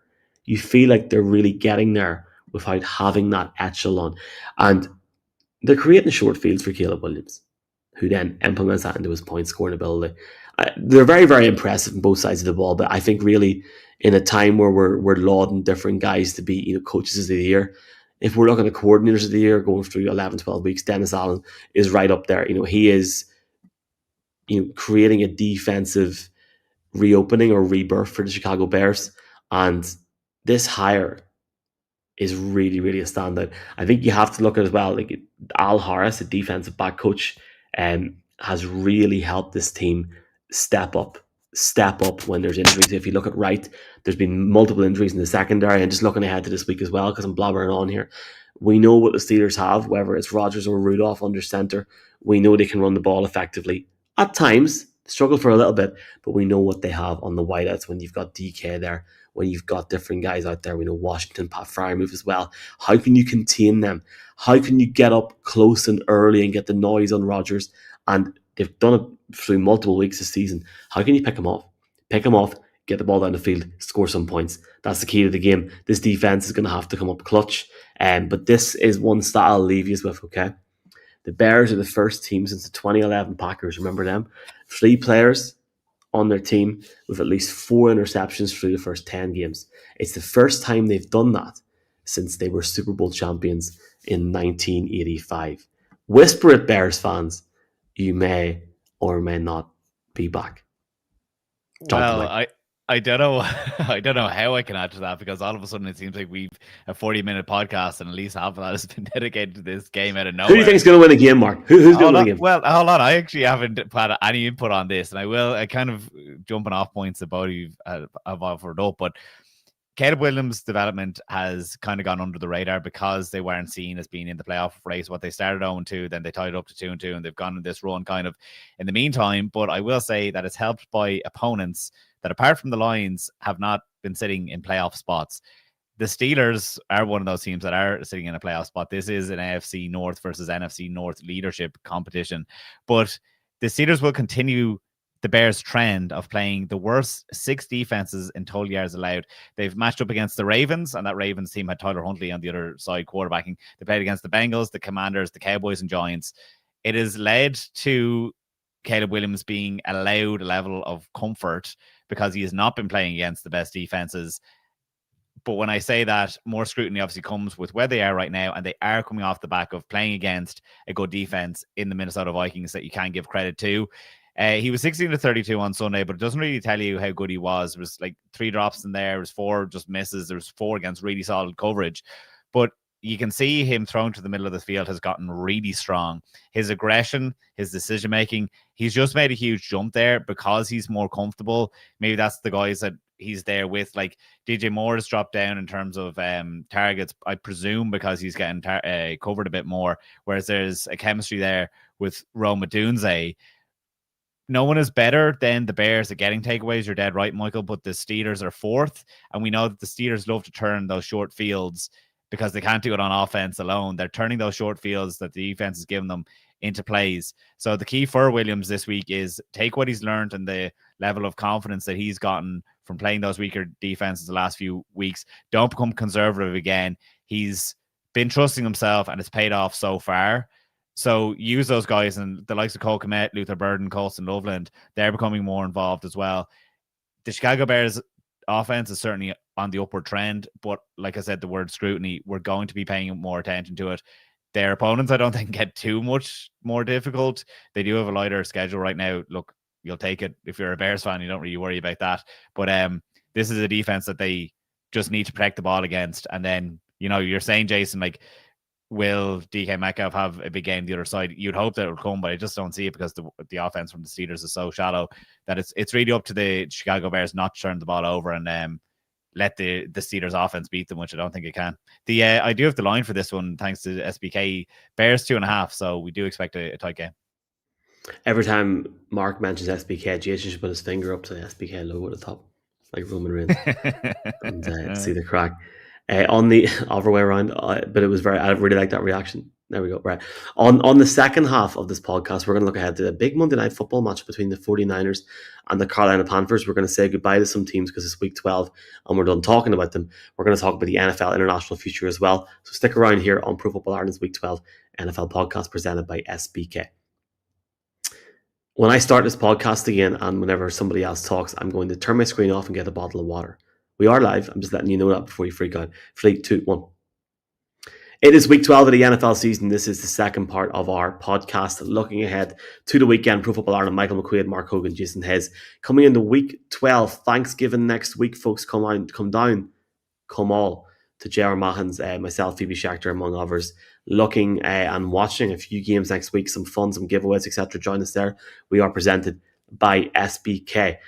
You feel like they're really getting there without having that echelon. And they're creating short fields for Caleb Williams, who then implements that into his point scoring ability. They're very, very impressive on both sides of the ball, but I think really in a time where we're lauding different guys to be coaches of the year, if we're looking at coordinators of the year going through 11, 12 weeks, Dennis Allen is right up there. He is creating a defensive reopening or rebirth for the Chicago Bears. And this hire is really, really a standout. I think you have to look at as well, like Al Harris, the defensive back coach, has really helped this team step up when there's injuries. If you look at Wright, there's been multiple injuries in the secondary, and just looking ahead to this week as well, because I'm blabbering on here. We know what the Steelers have, whether it's Rodgers or Rudolph under center. We know they can run the ball effectively. At times, struggle for a little bit, but we know what they have on the wideouts when you've got DK there, when you've got different guys out there. We know Washington, Pat Freiermuth as well. How can you contain them? How can you get up close and early and get the noise on Rodgers? And they've done it through multiple weeks this season. How can you pick them off? Pick them off, get the ball down the field, score some points. That's the key to the game. This defense is going to have to come up clutch. But this is one stat I'll leave you with, okay? The Bears are the first team since the 2011 Packers. Remember them? 3 players on their team with at least 4 interceptions through the first 10 games. It's the first time they've done that since they were Super Bowl champions in 1985. Whisper it, Bears fans. You may or may not be back. Well, I don't know. I don't know how I can add to that, because all of a sudden it seems like we've a 40-minute podcast and at least half of that has been dedicated to this game out of nowhere. Who do you think is going to win the game, Mark? Who's going to win the game? Well, hold on. I actually haven't had any input on this, and I kind of jumping off points that both of you have offered up, but Caleb Williams' development has kind of gone under the radar because they weren't seen as being in the playoff race. What they started 0-2, then they tied up to 2-2, and they've gone on this run kind of in the meantime. But I will say that it's helped by opponents that, apart from the Lions, have not been sitting in playoff spots. The Steelers are one of those teams that are sitting in a playoff spot. This is an AFC North versus NFC North leadership competition. But the Steelers will continue the Bears' trend of playing the worst 6 defenses in total yards allowed. They've matched up against the Ravens, and that Ravens team had Tyler Huntley on the other side quarterbacking. They played against the Bengals, the Commanders, the Cowboys, and Giants. It has led to Caleb Williams being allowed a level of comfort because he has not been playing against the best defenses. But when I say that, more scrutiny obviously comes with where they are right now, and they are coming off the back of playing against a good defense in the Minnesota Vikings that you can't give credit to. He was 16-32 on Sunday, but it doesn't really tell you how good he was. There was like 3 drops in there. There was 4 just misses. There was 4 against really solid coverage. But you can see him thrown to the middle of the field has gotten really strong. His aggression, his decision-making, he's just made a huge jump there because he's more comfortable. Maybe that's the guys that he's there with. Like DJ Moore has dropped down in terms of targets, I presume, because he's getting covered a bit more, whereas there's a chemistry there with Rome Odunze. No one is better than the Bears at getting takeaways. You're dead right, Michael, but the Steelers are 4th, and we know that the Steelers love to turn those short fields because they can't do it on offense alone. They're turning those short fields that the defense is giving them into plays. So the key for Williams this week is take what he's learned and the level of confidence that he's gotten from playing those weaker defenses the last few weeks. Don't become conservative again. He's been trusting himself, and it's paid off so far. So use those guys, and the likes of Cole Kmet, Luther Burden, Colston Loveland, they're becoming more involved as well. The Chicago Bears offense is certainly on the upward trend, but like I said, the word scrutiny, we're going to be paying more attention to it. Their opponents, I don't think, get too much more difficult. They do have a lighter schedule right now. Look, you'll take it. If you're a Bears fan, you don't really worry about that. But this is a defense that they just need to protect the ball against. And then, you know, you're saying, Jason, like, will DK Metcalf have a big game the other side? You'd hope that it would come, but I just don't see it because the offense from the Steelers is so shallow that it's really up to the Chicago Bears not to turn the ball over and let the Steelers offense beat them, which I don't think it can. I do have the line for this one, thanks to SBK. Bears 2.5, so we do expect a tight game. Every time Mark mentions SBK, Jason should put his finger up to the SBK logo at the top, like Roman Reigns, and see the crack. On the other way around, but it was I really like that reaction. There we go. Right. On the second half of this podcast, we're going to look ahead to a big Monday Night Football match between the 49ers and the Carolina Panthers. We're going to say goodbye to some teams because it's week 12 and we're done talking about them. We're going to talk about the NFL international future as well. So stick around here on Pro Football Ireland's week 12 NFL podcast presented by SBK. When I start this podcast again and whenever somebody else talks, I'm going to turn my screen off and get a bottle of water. We are live. I'm just letting you know that before you freak out. 3, 2, 1. It is week 12 of the NFL season. This is the second part of our podcast, looking ahead to the weekend. Pro Football Ireland, Michael McQuaid, Mark Hogan, Jason Hayes. Coming into week 12, Thanksgiving next week, folks. Come down, come all to J.R. Mahans, myself, Phoebe Schechter, among others, looking and watching a few games next week, some fun, some giveaways, etc. Join us there. We are presented by SBK.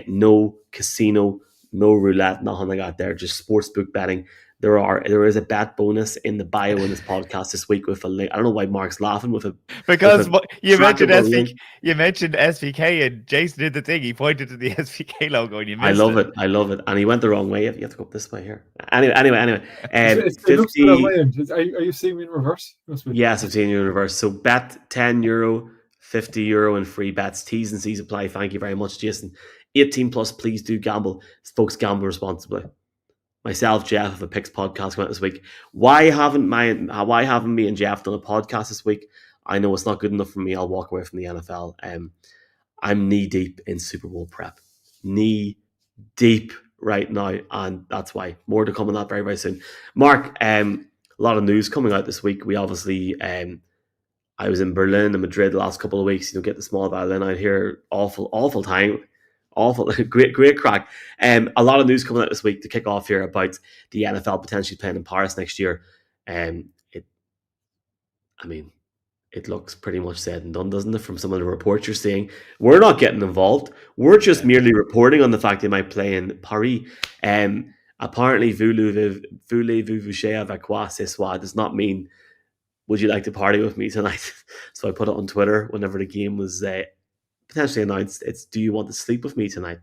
No casino, no roulette, nothing like that there, just sportsbook betting. There is a bet bonus in the bio in this podcast this week with a link. I don't know why Mark's laughing with a because you mentioned link. You mentioned SVK, and Jason did the thing. He pointed to the SVK logo, and you missed I love it, and he went the wrong way. You have to go up this way here. Anyway. It 50. looks good on my end. Are you seeing me in reverse? Yes, I'm seeing you in reverse. So bet €10, €50 in free bets. T's and C's apply. Thank you very much, Jason. 18 plus. Please do gamble, folks. Gamble responsibly. Myself, Jeff, of a Picks podcast coming out this week. Why haven't me and Jeff done a podcast this week? I know it's not good enough for me. I'll walk away from the NFL. I'm knee deep in Super Bowl prep. Knee deep right now, and that's why. More to come on that very, very soon. Mark, a lot of news coming out this week. We obviously, I was in Berlin and Madrid the last couple of weeks. Get the small violin out here. Awful time. Awful, great crack. A lot of news coming out this week to kick off here about the NFL potentially playing in Paris next year. It looks pretty much said and done, doesn't it? From some of the reports you're seeing, we're not getting involved. We're just merely reporting on the fact they might play in Paris. Apparently, voulez-vous coucher avec moi ce soir does not mean would you like to party with me tonight. So I put it on Twitter whenever the game was potentially announced. It's, do you want to sleep with me tonight?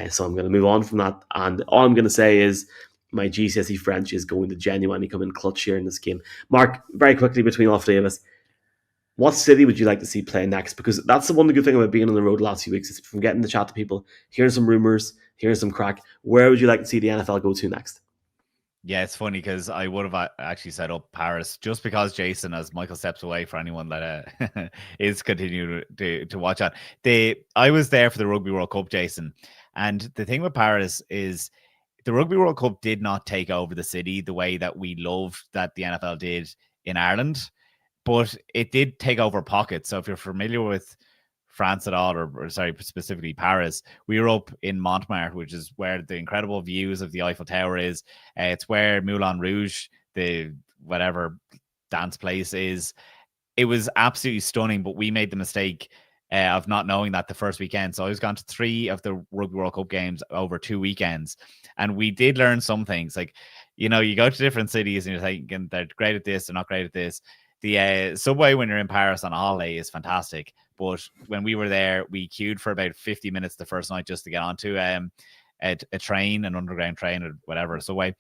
So I'm going to move on from that. And all I'm going to say is my GCSE French is going to genuinely come in clutch here in this game. Mark, very quickly between all three of us, what city would you like to see play next? Because that's the one good thing about being on the road the last few weeks is from getting to chat to people, hearing some rumors, hearing some crack. Where would you like to see the NFL go to next? Yeah, it's funny because I would have actually set up Paris just because Jason, as Michael steps away for anyone that is continuing to watch on. I was there for the Rugby World Cup, Jason. And the thing with Paris is the Rugby World Cup did not take over the city the way that we loved that the NFL did in Ireland, but it did take over pockets. So if you're familiar with France at all, or sorry, specifically Paris, we were up in Montmartre, which is where the incredible views of the Eiffel Tower is. It's where Moulin Rouge, the whatever dance place is. It was absolutely stunning, but we made the mistake of not knowing that the first weekend. So I was gone to 3 of the Rugby World Cup games over 2 weekends. And we did learn some things. Like, you go to different cities and you're thinking they're great at this, they're not great at this. The subway when you're in Paris on a holiday is fantastic. But when we were there, we queued for about 50 minutes the first night just to get onto a train, an underground train or whatever, subway.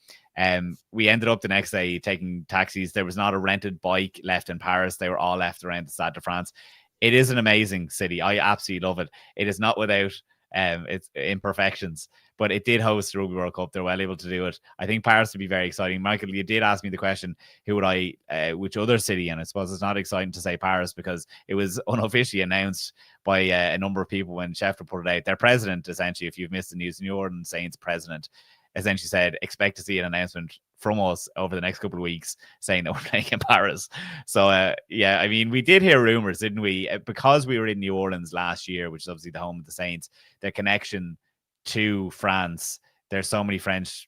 We ended up the next day taking taxis. There was not a rented bike left in Paris. They were all left around the Stade de France. It is an amazing city. I absolutely love it. It is not without its imperfections, but it did host the Rugby World Cup. They're well able to do it. I think Paris would be very exciting. Michael, you did ask me the question, which other city? And I suppose it's not exciting to say Paris because it was unofficially announced by a number of people when Schefter put it out. Their president, essentially, if you've missed the news, New Orleans Saints president, essentially said, expect to see an announcement from us over the next couple of weeks saying that we're playing in Paris. So, we did hear rumors, didn't we? Because we were in New Orleans last year, which is obviously the home of the Saints, their connection to France, there's so many French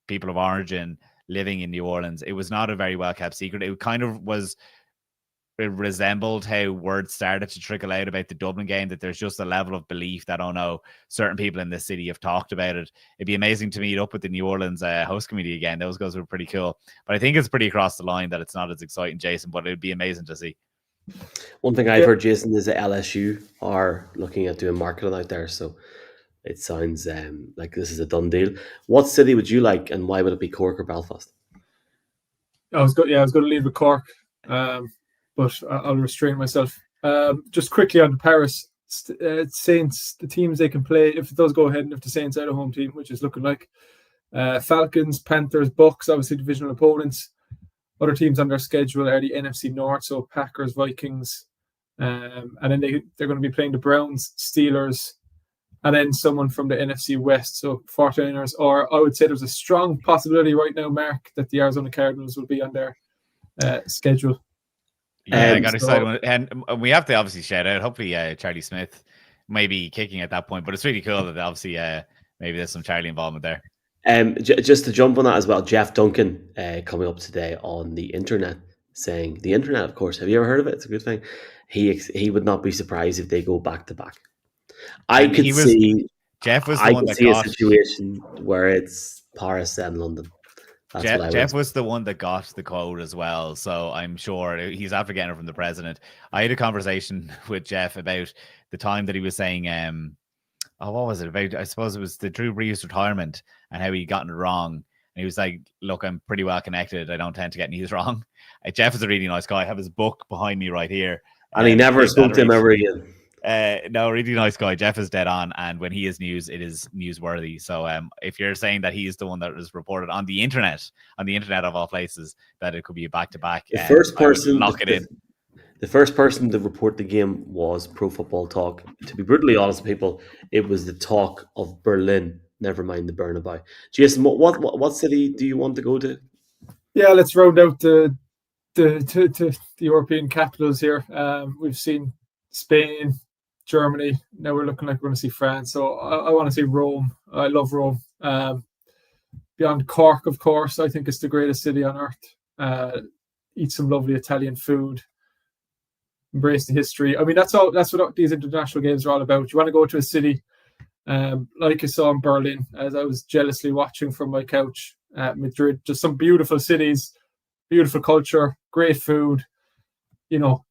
people of origin living in New Orleans. It was not a very well-kept secret. It resembled how word started to trickle out about the Dublin game, that there's just a level of belief that, certain people in this city have talked about it. It'd be amazing to meet up with the New Orleans host committee again. Those guys were pretty cool. But I think it's pretty across the line that it's not as exciting, Jason, but it'd be amazing to see. One thing I've heard, Jason, is that LSU are looking at doing marketing out there. So it sounds like this is a done deal. What city would you like, and why would it be Cork or Belfast? I was going to lead with Cork. But I'll restrain myself. Just quickly on the Paris Saints, the teams they can play, if it does go ahead and if the Saints are the home team, which is looking like Falcons, Panthers, Bucks, obviously divisional opponents. Other teams on their schedule are the NFC North, so Packers, Vikings, and then they're going to be playing the Browns, Steelers, and then someone from the NFC West, so 49ers, or I would say there's a strong possibility right now, Mark, that the Arizona Cardinals will be on their schedule. Yeah, I got excited. And we have to obviously shout out, hopefully Charlie Smith may be kicking at that point, but it's really cool that obviously maybe there's some Charlie involvement there. Just to jump on that as well, Jeff Duncan coming up today on the internet saying, the internet, of course, have you ever heard of it? It's a good thing. He would not be surprised if they go back to back. And Jeff was the one that see a got situation where it's Paris and London. Jeff was the one that got the quote as well, so I'm sure he's after getting it from the president. I had a conversation with Jeff about the time that he was saying, what was it about? I suppose it was the Drew Brees retirement and how he gotten it wrong. And he was like, look, I'm pretty well connected. I don't tend to get news wrong. Jeff is a really nice guy. I have his book behind me right here. And he never spoke to him ever again. No, really nice guy. Jeff is dead on, and when he is news, it is newsworthy. So if you're saying that he is the one that is reported on the internet of all places, that it could be a back-to-back, the first person lock it in. The first person to report the game was Pro Football Talk. To be brutally honest with people, it was the talk of Berlin, never mind the Bernabeu. Jason, what city do you want to go to? Yeah, let's round out the European capitals here. We've seen Spain, Germany. Now we're looking like we're going to see France. So I want to see Rome. I love Rome. Beyond Cork, of course, I think it's the greatest city on earth. Eat some lovely Italian food. Embrace the history. I mean, that's what these international games are all about. You want to go to a city like I saw in Berlin, as I was jealously watching from my couch. Madrid, just some beautiful cities, beautiful culture, great food. You know,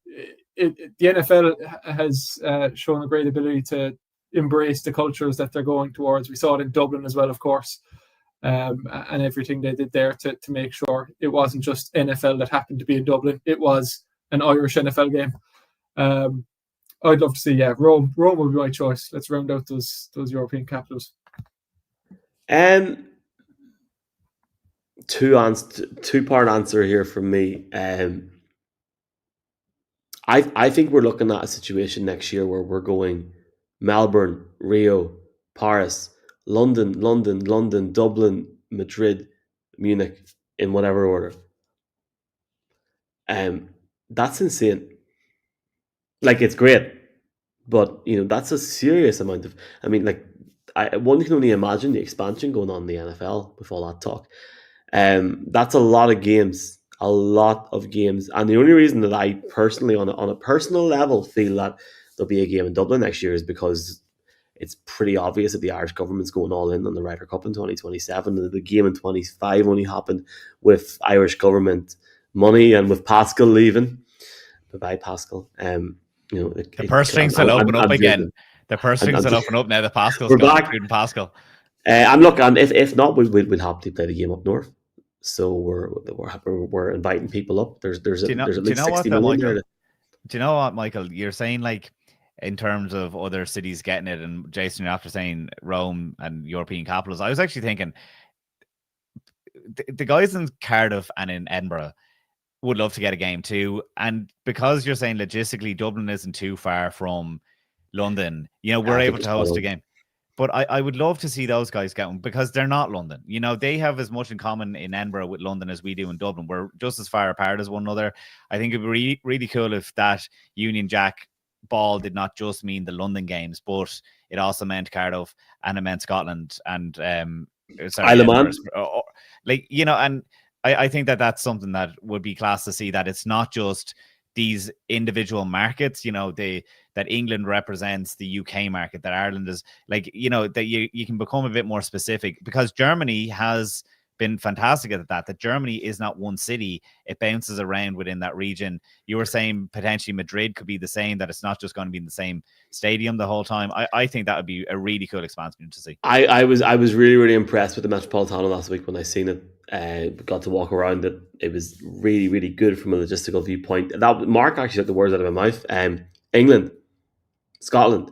the NFL has shown a great ability to embrace the cultures that they're going towards. We saw it in Dublin as well, of course, and everything they did there to make sure it wasn't just NFL that happened to be in Dublin. It was an Irish NFL game. I'd love to see, Rome would be my choice. Let's round out those European capitals. Two-part answer here from me. I think we're looking at a situation next year where we're going Melbourne, Rio, Paris, London, Dublin, Madrid, Munich, in whatever order. That's insane. Like, it's great, but that's a serious amount of. I mean, like, one can only imagine the expansion going on in the NFL with all that talk. That's a lot of games, and the only reason that I personally, on a personal level, feel that there'll be a game in Dublin next year is because it's pretty obvious that the Irish government's going all in on the Ryder Cup in 2027. And the game in 25 only happened with Irish government money and with Pascal leaving. Bye, Pascal. The purse strings will open up again. The purse strings will open up now. The Pascal's we're gone, back. including Pascal. And look, and if not, we'd happily play the game up north. So we're inviting people up. There's at least 60 million there. Do you know what, Michael? You're saying, like, in terms of other cities getting it, and Jason, you're after saying Rome and European capitals. I was actually thinking the guys in Cardiff and in Edinburgh would love to get a game too. And because you're saying logistically Dublin isn't too far from London, we're able to host a game. But I would love to see those guys get one because they're not London. They have as much in common in Edinburgh with London as we do in Dublin. We're just as far apart as one another. I think it'd be really, really cool if that Union Jack ball did not just mean the London games, but it also meant Cardiff and it meant Scotland and Isle of Man. And I think that that's something that would be class to see, that it's not just these individual markets, that England represents the UK market, that Ireland is that you can become a bit more specific, because Germany has been fantastic at that Germany is not one city. It bounces around within that region. You were saying potentially Madrid could be the same, that it's not just going to be in the same stadium the whole time. I think that would be a really cool expansion to see. I was really, really impressed with the Metropolitano last week when I seen it. Got to walk around it. It was really, really good from a logistical viewpoint. That Mark actually took the words out of my mouth. England, Scotland,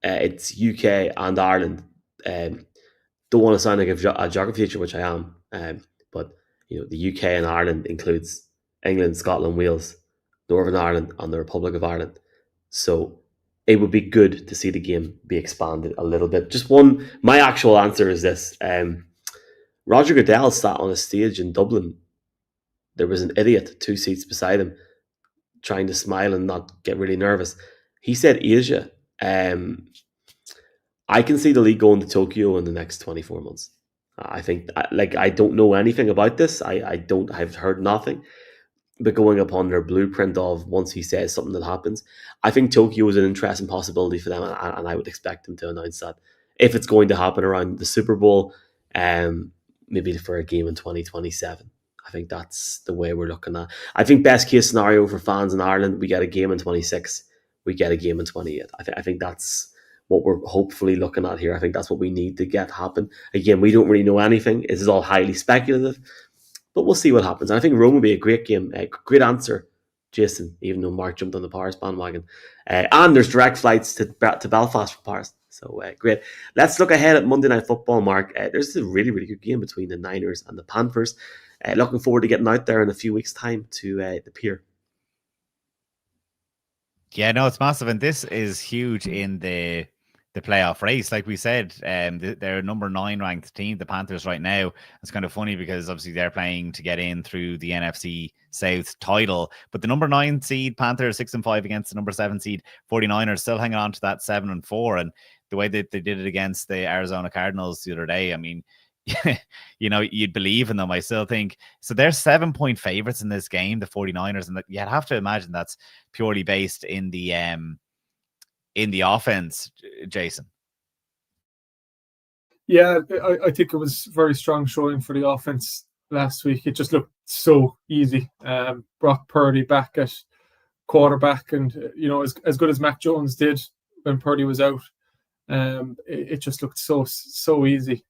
it's UK and Ireland. Don't want to sound like a geography teacher, which I am. But the UK and Ireland includes England, Scotland, Wales, Northern Ireland, and the Republic of Ireland. So it would be good to see the game be expanded a little bit. My actual answer is this. Roger Goodell sat on a stage in Dublin. There was an idiot 2 seats beside him trying to smile and not get really nervous. He said Asia. I can see the league going to Tokyo in the next 24 months. I think, I don't know anything about this. I've heard nothing. But going upon their blueprint of once he says something that happens, I think Tokyo is an interesting possibility for them, and I would expect them to announce that if it's going to happen around the Super Bowl, maybe for a game in 2027. I think that's the way we're looking at. I think best case scenario for fans in Ireland, we get a game in 26, we get a game in 28. I think that's what we're hopefully looking at here. I think that's what we need to get happen. Again, we don't really know anything. This is all highly speculative. But we'll see what happens. And I think Rome will be a great game, a great answer, Jason, even though Mark jumped on the Paris bandwagon. And there's direct flights to Belfast from Paris. So great. Let's look ahead at Monday Night Football, Mark. There's a really, really good game between the Niners and the Panthers. Looking forward to getting out there in a few weeks' time to the Pier. Yeah, no, it's massive. And this is huge in the playoff race. Like we said, they're number 9 ranked team, the Panthers, right now. It's kind of funny because obviously they're playing to get in through the NFC South title, but the number 9 seed Panthers 6-5 against the number 7 seed 49ers, still hanging on to that 7-4. And the way that they did it against the Arizona Cardinals the other day, I mean, you know, you'd believe in them. I still think so. They're 7-point favorites in this game, the 49ers, and you'd have to imagine that's purely based in the offense, Jason. Yeah, I think it was very strong showing for the offense last week. It just looked so easy. Brock Purdy back at quarterback, and you know, as good as Mac Jones did when Purdy was out, it just looked so easy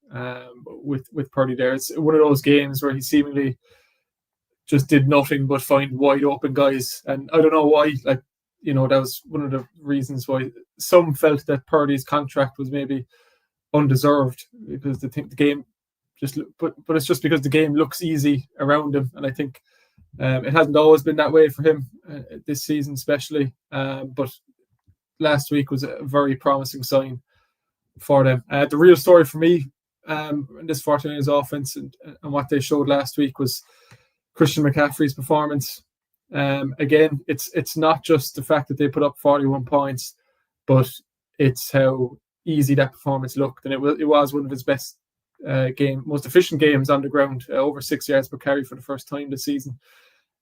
with Purdy there. It's one of those games where he seemingly just did nothing but find wide open guys, and I don't know why. Like, you know, that was one of the reasons why some felt that Purdy's contract was maybe undeserved, because they think the game just, but it's just because the game looks easy around him, and I think it hasn't always been that way for him this season, especially. But last week was a very promising sign for them. The real story for me in this 49ers offense and what they showed last week was Christian McCaffrey's performance. Again, it's not just the fact that they put up 41 points, but it's how easy that performance looked, and it was one of his best most efficient games on the ground, over 6 yards per carry for the first time this season.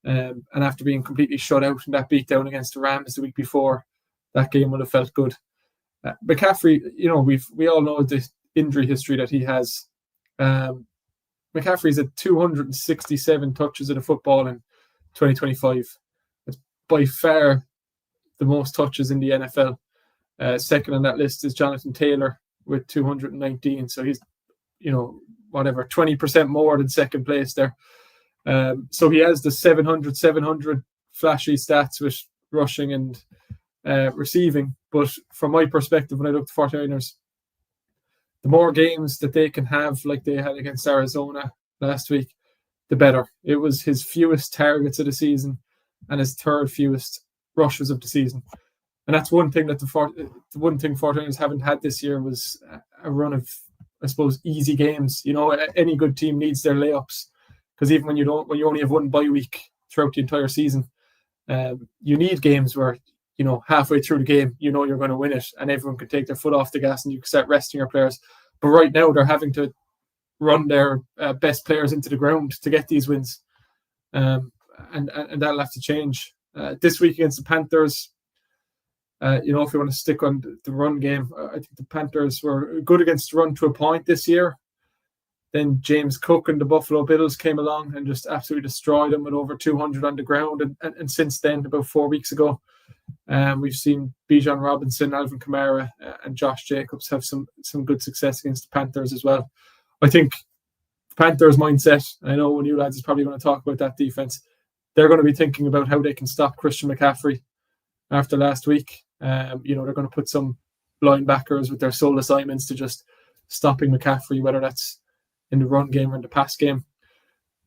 And after being completely shut out in that beatdown against the Rams the week before, that game would have felt good. McCaffrey, you know, we all know the injury history that he has. McCaffrey's at 267 touches of the football in 2025. It's by far the most touches in the NFL. Second on that list is Jonathan Taylor with 219. So he's, you know, 20% more than second place there. So he has the 700 flashy stats with rushing and receiving. But from my perspective, when I look at the 49ers, the more games that they can have like they had against Arizona last week, the better. It was his fewest targets of the season and his third fewest rushes of the season. And that's one thing that the 49ers haven't had this year was a run of, I suppose, easy games. You know, any good team needs their layups, because even when you only have one bye week throughout the entire season, you need games where, you know, halfway through the game, you know you're going to win it, and everyone can take their foot off the gas and you can start resting your players. But right now they're having to run their best players into the ground to get these wins, and that'll have to change this week against the Panthers. You know, if you want to stick on the run game, I think the Panthers were good against the run to a point this year. Then James Cook and the Buffalo Bills came along and just absolutely destroyed them with over 200 on the ground. And since then, about 4 weeks ago, we've seen Bijan Robinson, Alvin Kamara, and Josh Jacobs have some good success against the Panthers as well. I think the Panthers' mindset, I know one of you lads is probably going to talk about that defense, they're going to be thinking about how they can stop Christian McCaffrey after last week. You know, they're going to put some linebackers with their sole assignments to just stopping McCaffrey, whether that's in the run game or in the pass game.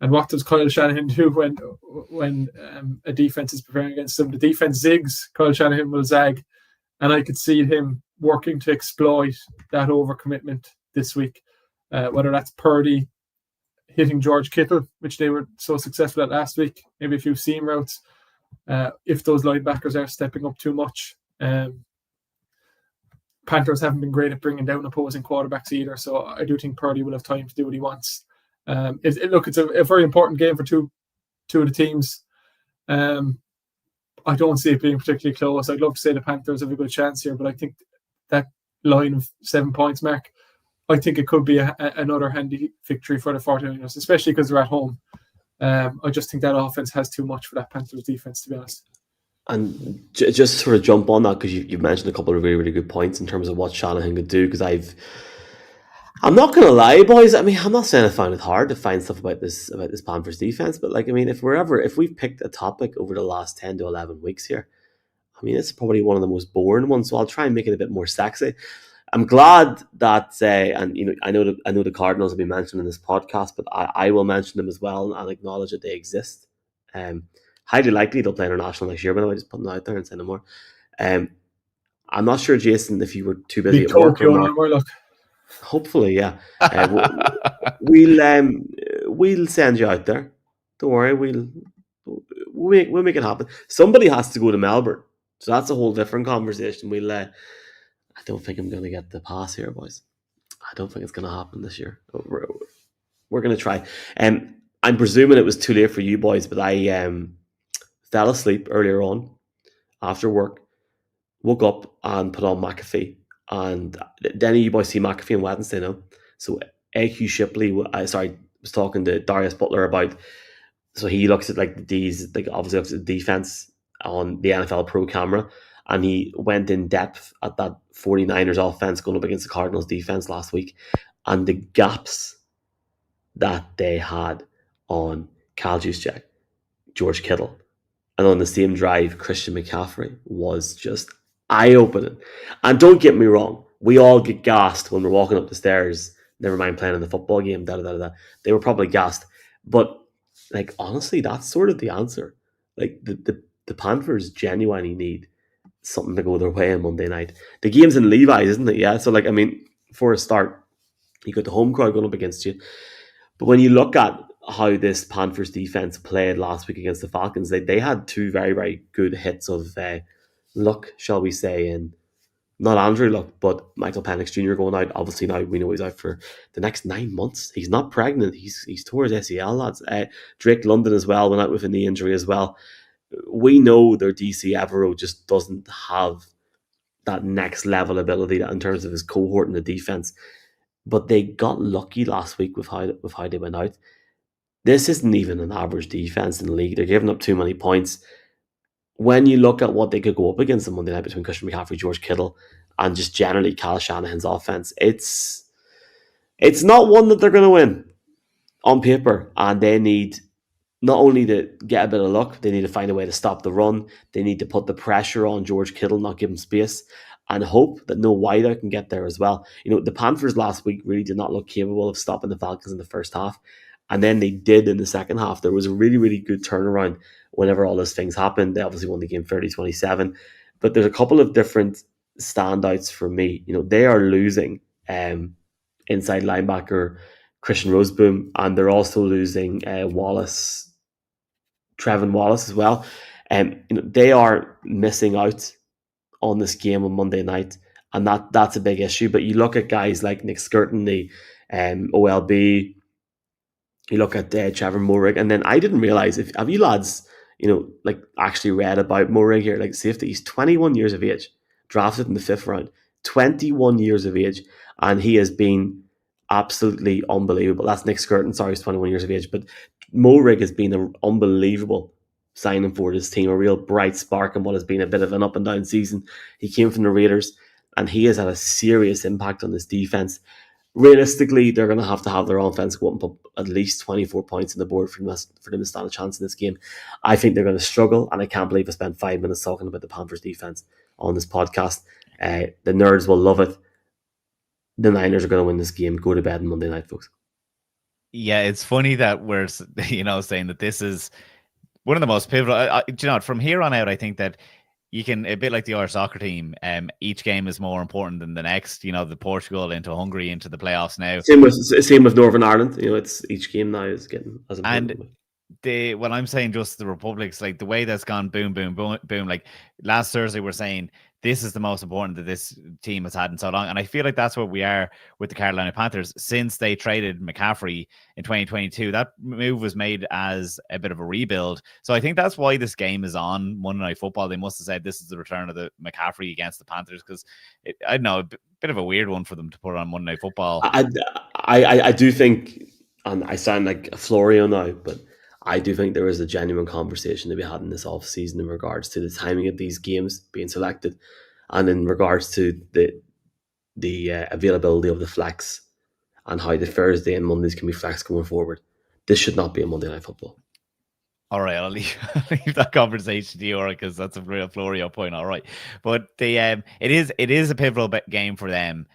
And what does Kyle Shanahan do when a defense is preparing against them? The defense zigs, Kyle Shanahan will zag. And I could see him working to exploit that overcommitment this week, whether that's Purdy hitting George Kittle, which they were so successful at last week, maybe a few seam routes, if those linebackers are stepping up too much. Panthers haven't been great at bringing down opposing quarterbacks either, so I do think Purdy will have time to do what he wants. It's a very important game for two of the teams. I don't see it being particularly close. I'd love to say the Panthers have a good chance here, but I think that line of 7 points mark, I think it could be another handy victory for the 49ers, especially because they're at home. I just think that offense has too much for that Panthers defense, to be honest. And just sort of jump on that, because you mentioned a couple of really, really good points in terms of what Shanahan could do, because I'm not going to lie, boys. I mean, I'm not saying I found it hard to find stuff about this Panthers defense, but like, I mean, if we've picked a topic over the last 10 to 11 weeks here, I mean, it's probably one of the most boring ones. So I'll try and make it a bit more sexy. I'm glad that, and you know, I know the Cardinals will be mentioned in this podcast, but I will mention them as well and acknowledge that they exist. Highly likely they'll play international next year, but I'm just putting it out there and saying no more. I'm not sure, Jason, if you were too busy at work or not. Hopefully, yeah. We'll send you out there. Don't worry, we'll make it happen. Somebody has to go to Melbourne, so that's a whole different conversation. I don't think I'm going to get the pass here, boys. I don't think it's going to happen this year. We're going to try. I'm presuming it was too late for you boys, but I fell asleep earlier on after work, woke up and put on McAfee. And then you boys see McAfee on Wednesday now. So AQ Shipley, was talking to Darius Butler about. So he looks at obviously looks at the defense on the NFL Pro camera, and he went in depth at that 49ers offense going up against the Cardinals defense last week, and the gaps that they had on Kyle Juszczyk, George Kittle, and on the same drive, Christian McCaffrey was just eye-opening. And don't get me wrong, we all get gassed when we're walking up the stairs, never mind playing in the football game, They were probably gassed. But, like, honestly, that's sort of the answer. Like, the Panthers genuinely need something to go their way on Monday night. The game's in Levi's, isn't it? Yeah, so, like, I mean, for a start, you got the home crowd going up against you. But when you look at how this Panthers defense played last week against the Falcons, they had two very, very good hits of luck, shall we say, and not Andrew Luck, but Michael Penix Jr. going out. Obviously now we know he's out for the next 9 months. He's not pregnant. He's tore his ACL, lads. Drake London as well went out with a knee injury as well. We know their DC Evero just doesn't have that next level ability in terms of his cohort in the defense. But they got lucky last week with how they went out. This isn't even an average defense in the league. They're giving up too many points. When you look at what they could go up against on Monday night between Christian McCaffrey, George Kittle, and just generally Kyle Shanahan's offense, it's not one that they're going to win on paper. And they need not only to get a bit of luck, they need to find a way to stop the run. They need to put the pressure on George Kittle, not give him space, and hope that no wider can get there as well. You know, the Panthers last week really did not look capable of stopping the Falcons in the first half. And then they did in the second half. There was a really, really good turnaround whenever all those things happened. They obviously won the game 30-27. But there's a couple of different standouts for me. You know, they are losing inside linebacker Christian Roseboom, and they're also losing Trevin Wallace as well. You know, they are missing out on this game on Monday night, and that's a big issue. But you look at guys like Nick Skirton, the OLB. You look at Trevor Moehrig, and then I didn't realize, have you lads, you know, like actually read about Moehrig here, like safety? He's 21 years of age, drafted in the 5th round, 21 years of age, and he has been absolutely unbelievable. That's Nick Skirton, sorry, he's 21 years of age, but Moehrig has been an unbelievable signing for this team, a real bright spark in what has been a bit of an up and down season. He came from the Raiders, and he has had a serious impact on this defense. Realistically, they're going to have their offense go up and put at least 24 points on the board for them to stand a chance in this game. I think they're going to struggle, and I can't believe I spent 5 minutes talking about the Panthers defense on this podcast. The nerds will love it. The Niners are going to win this game. Go to bed on Monday night, folks. Yeah, it's funny that we're, you know, saying that this is one of the most pivotal. Do you know, from here on out, I think that you can, a bit like the Irish soccer team, each game is more important than the next. You know, the Portugal into Hungary into the playoffs now. Same with Northern Ireland. You know, it's each game now is getting as important. And when I'm saying just the Republics, like the way that's gone boom, boom, boom, boom. Like last Thursday, we're saying this is the most important that this team has had in so long. And I feel like that's where we are with the Carolina Panthers since they traded McCaffrey in 2022. That move was made as a bit of a rebuild. So I think that's why this game is on Monday Night Football. They must have said this is the return of the McCaffrey against the Panthers, because I don't know, a bit of a weird one for them to put on Monday Night Football. I do think, and I sound like a Florio now, but I do think there is a genuine conversation to be had in this off season in regards to the timing of these games being selected, and in regards to the availability of the flex and how the Thursday and Mondays can be flex going forward. This should not be a Monday Night Football. All right, I'll leave that conversation to you, because that's a real Florio point. All right, but it is a pivotal game for them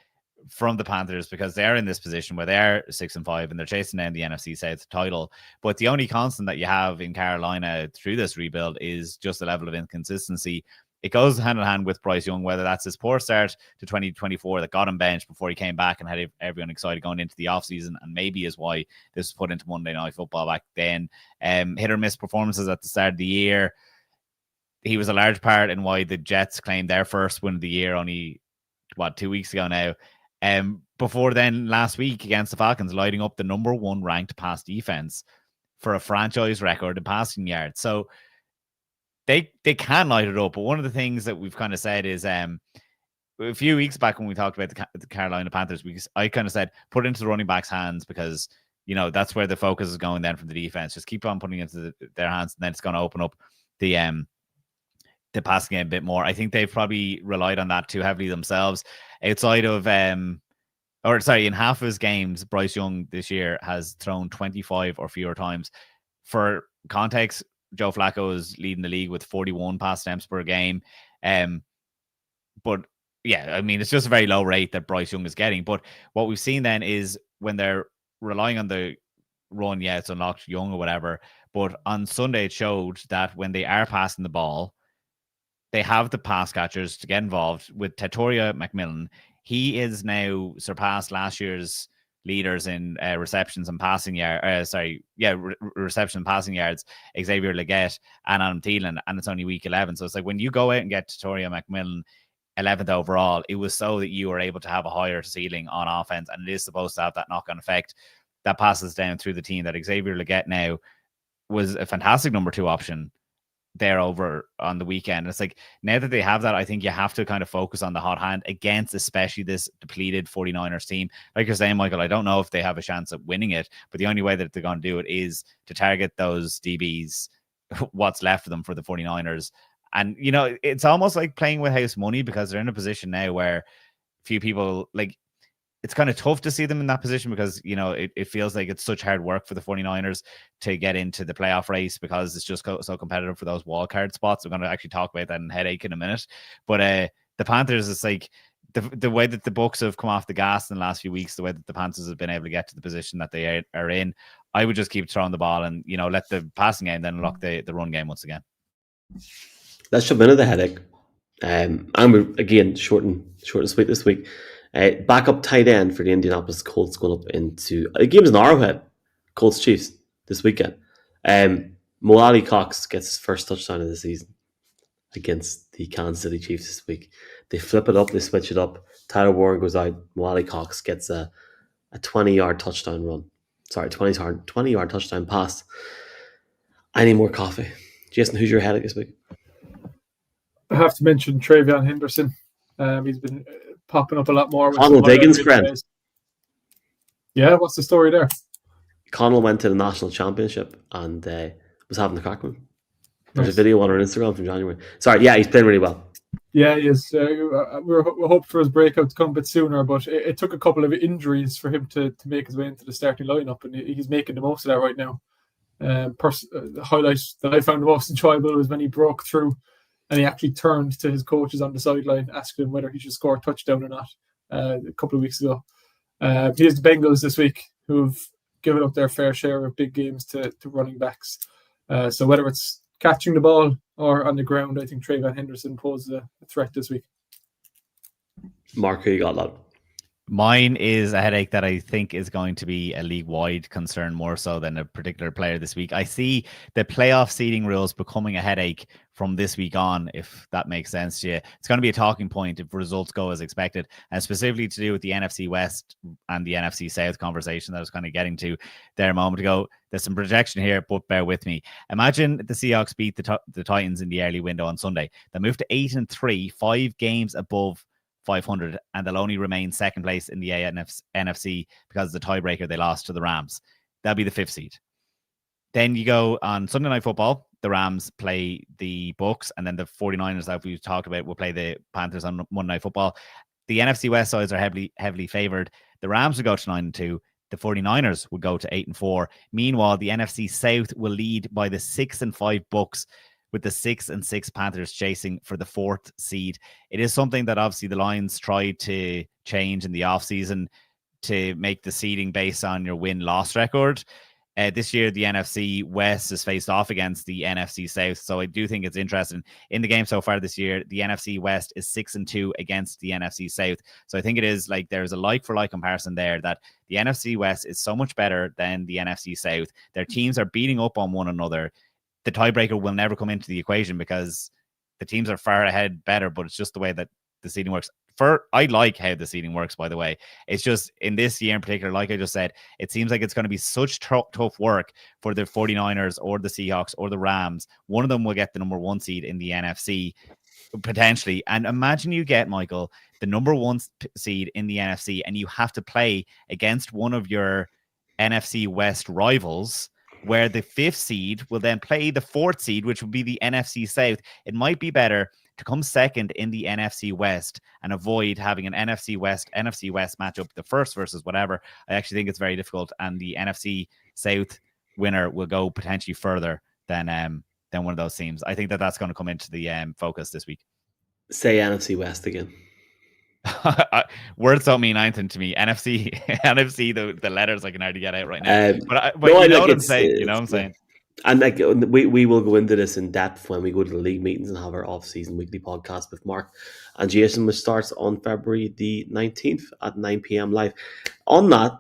from the Panthers, because they're in this position where they're 6-5 and they're chasing down the NFC South title. But the only constant that you have in Carolina through this rebuild is just the level of inconsistency. It goes hand in hand with Bryce Young, whether that's his poor start to 2024 that got him benched before he came back and had everyone excited going into the offseason, and maybe is why this was put into Monday Night Football back then. Hit or miss performances at the start of the year. He was a large part in why the Jets claimed their first win of the year only, 2 weeks ago now. Before then, last week against the Falcons, lighting up the number 1 ranked pass defense for a franchise record in passing yards. So they can light it up. But one of the things that we've kind of said is a few weeks back when we talked about the Carolina Panthers, I kind of said put it into the running backs' hands, because that's where the focus is going then from the defense. Just keep on putting it into their hands, and then it's going to open up the passing game a bit more. I think they've probably relied on that too heavily themselves. Outside of in half of his games, Bryce Young this year has thrown 25 or fewer times. For context, Joe Flacco is leading the league with 41 pass attempts per game. But yeah, I mean, it's just a very low rate that Bryce Young is getting. But what we've seen then is when they're relying on the run, it's unlocked Young or whatever. But on Sunday, it showed that when they are passing the ball, they have the pass catchers to get involved. With Tatoria McMillan, he is now surpassed last year's leaders in receptions and passing yards. Reception and passing yards, Xavier Legette and Adam Thielen, and it's only week 11. So it's like when you go out and get Tatoria McMillan 11th overall, it was so that you were able to have a higher ceiling on offense, and it is supposed to have that knock-on effect that passes down through the team. That Xavier Legette now was a fantastic number 2 option there over on the weekend. It's like, now that they have that, I think you have to kind of focus on the hot hand against especially this depleted 49ers team. Like you're saying, Michael, I don't know if they have a chance at winning it, but the only way that they're going to do it is to target those DBs, what's left of them, for the 49ers. And, it's almost like playing with house money, because they're in a position now where few people, like, it's kind of tough to see them in that position, because, it feels like it's such hard work for the 49ers to get into the playoff race, because it's just so competitive for those wildcard spots. We're going to actually talk about that in Headache in a minute. But the Panthers, it's like the way that the Bucs have come off the gas in the last few weeks, the way that the Panthers have been able to get to the position that they are in, I would just keep throwing the ball and, let the passing game then unlock the run game once again. Let's jump into the Headache. And we're, again, short and sweet this week. Backup tight end for the Indianapolis Colts going up into the game's in Arrowhead. Colts Chiefs this weekend. Mo Alley-Cox gets his first touchdown of the season against the Kansas City Chiefs this week. They flip it up, they switch it up. Tyler Warren goes out. Mo Alley-Cox gets a 20-yard touchdown run. Sorry, 20-yard touchdown pass. I need more coffee. Jason, who's your Headache this week? I have to mention Travion Henderson. He's been popping up a lot more. Connell Diggins' friend. Yeah, what's the story there? Connell went to the national championship and was having the crack with him. There's a video on our Instagram from January. Sorry, yeah, he's playing really well. Yeah, he is. We're hoping for his breakout to come a bit sooner, but it took a couple of injuries for him to make his way into the starting lineup, and he's making the most of that right now. The highlight that I found the most enjoyable was when he broke through and he actually turned to his coaches on the sideline, asking him whether he should score a touchdown or not a couple of weeks ago. He has the Bengals this week, who've given up their fair share of big games to running backs. So whether it's catching the ball or on the ground, I think Travion Henderson poses a threat this week. Mark, who you got, lad? Mine is a headache that I think is going to be a league-wide concern more so than a particular player this week. I see the playoff seeding rules becoming a headache from this week on, if that makes sense to you. It's going to be a talking point if results go as expected, and specifically to do with the NFC West and the NFC South conversation that I was kind of getting to there a moment ago. There's some projection here, but bear with me. Imagine the Seahawks beat the Titans in the early window on Sunday. They moved to 8-3, 5 games above 500, and they'll only remain second place in the NFC because of the tiebreaker they lost to the Rams. That'll be the 5th seed. Then you go on Sunday Night Football. The Rams play the Bucks, and then the 49ers that we've talked about will play the Panthers on Monday Night Football. The NFC West sides are heavily favored. The Rams will go to 9-2. The 49ers would go to 8-4. Meanwhile, the NFC South will lead by the 6-5 Bucks, with the 6-6 Panthers chasing for the 4th seed. It is something that obviously the Lions tried to change in the offseason to make the seeding based on your win-loss record. This year, the NFC West has faced off against the NFC South, so I do think it's interesting. In the game so far this year, the NFC West is 6-2 against the NFC South. So I think it is like there's a like-for-like comparison there, that the NFC West is so much better than the NFC South. Their teams are beating up on one another. The tiebreaker will never come into the equation because the teams are far ahead better, but it's just the way that the seeding works. I like how the seeding works, by the way. It's just in this year in particular, like I just said, it seems like it's going to be such tough work for the 49ers or the Seahawks or the Rams. One of them will get the number 1 seed in the NFC, potentially. And imagine you get, Michael, the number 1 seed in the NFC, and you have to play against one of your NFC West rivals, where the 5th seed will then play the 4th seed, which would be the NFC South. It might be better to come second in the NFC West and avoid having an NFC West matchup, the first versus whatever. I actually think it's very difficult, and the NFC South winner will go potentially further than one of those teams. I think that's going to come into the focus this week. Say NFC West again. Words don't mean anything to me. NFC, the letters I can hardly get out right now. But no, you know what I'm saying. You know what I'm saying. And like we will go into this in depth when we go to the league meetings and have our off-season weekly podcast with Mark and Jason, which starts on February the 19th at 9 p.m. live. On that,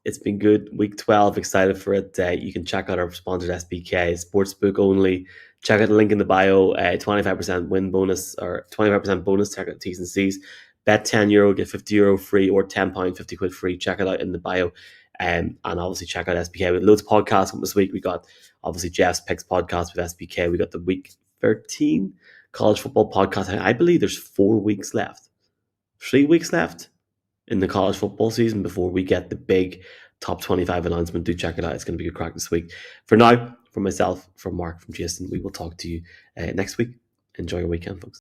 it's been good. Week 12, excited for it. You can check out our sponsored SBK Sportsbook only. Check out the link in the bio. 25% win bonus or 25% bonus. Check out T's and C's. Bet €10, get €50 free, or £10, £50 free. Check it out in the bio. And obviously check out SBK. With loads of podcasts this week. We got obviously Jeff's Picks podcast with SBK. We got the week 13 college football podcast. I believe there's 4 weeks left. 3 weeks left in the college football season before we get the big top 25 announcement. Do check it out. It's going to be a crack this week. For now, from myself, from Mark, from Jason, we will talk to you next week. Enjoy your weekend, folks.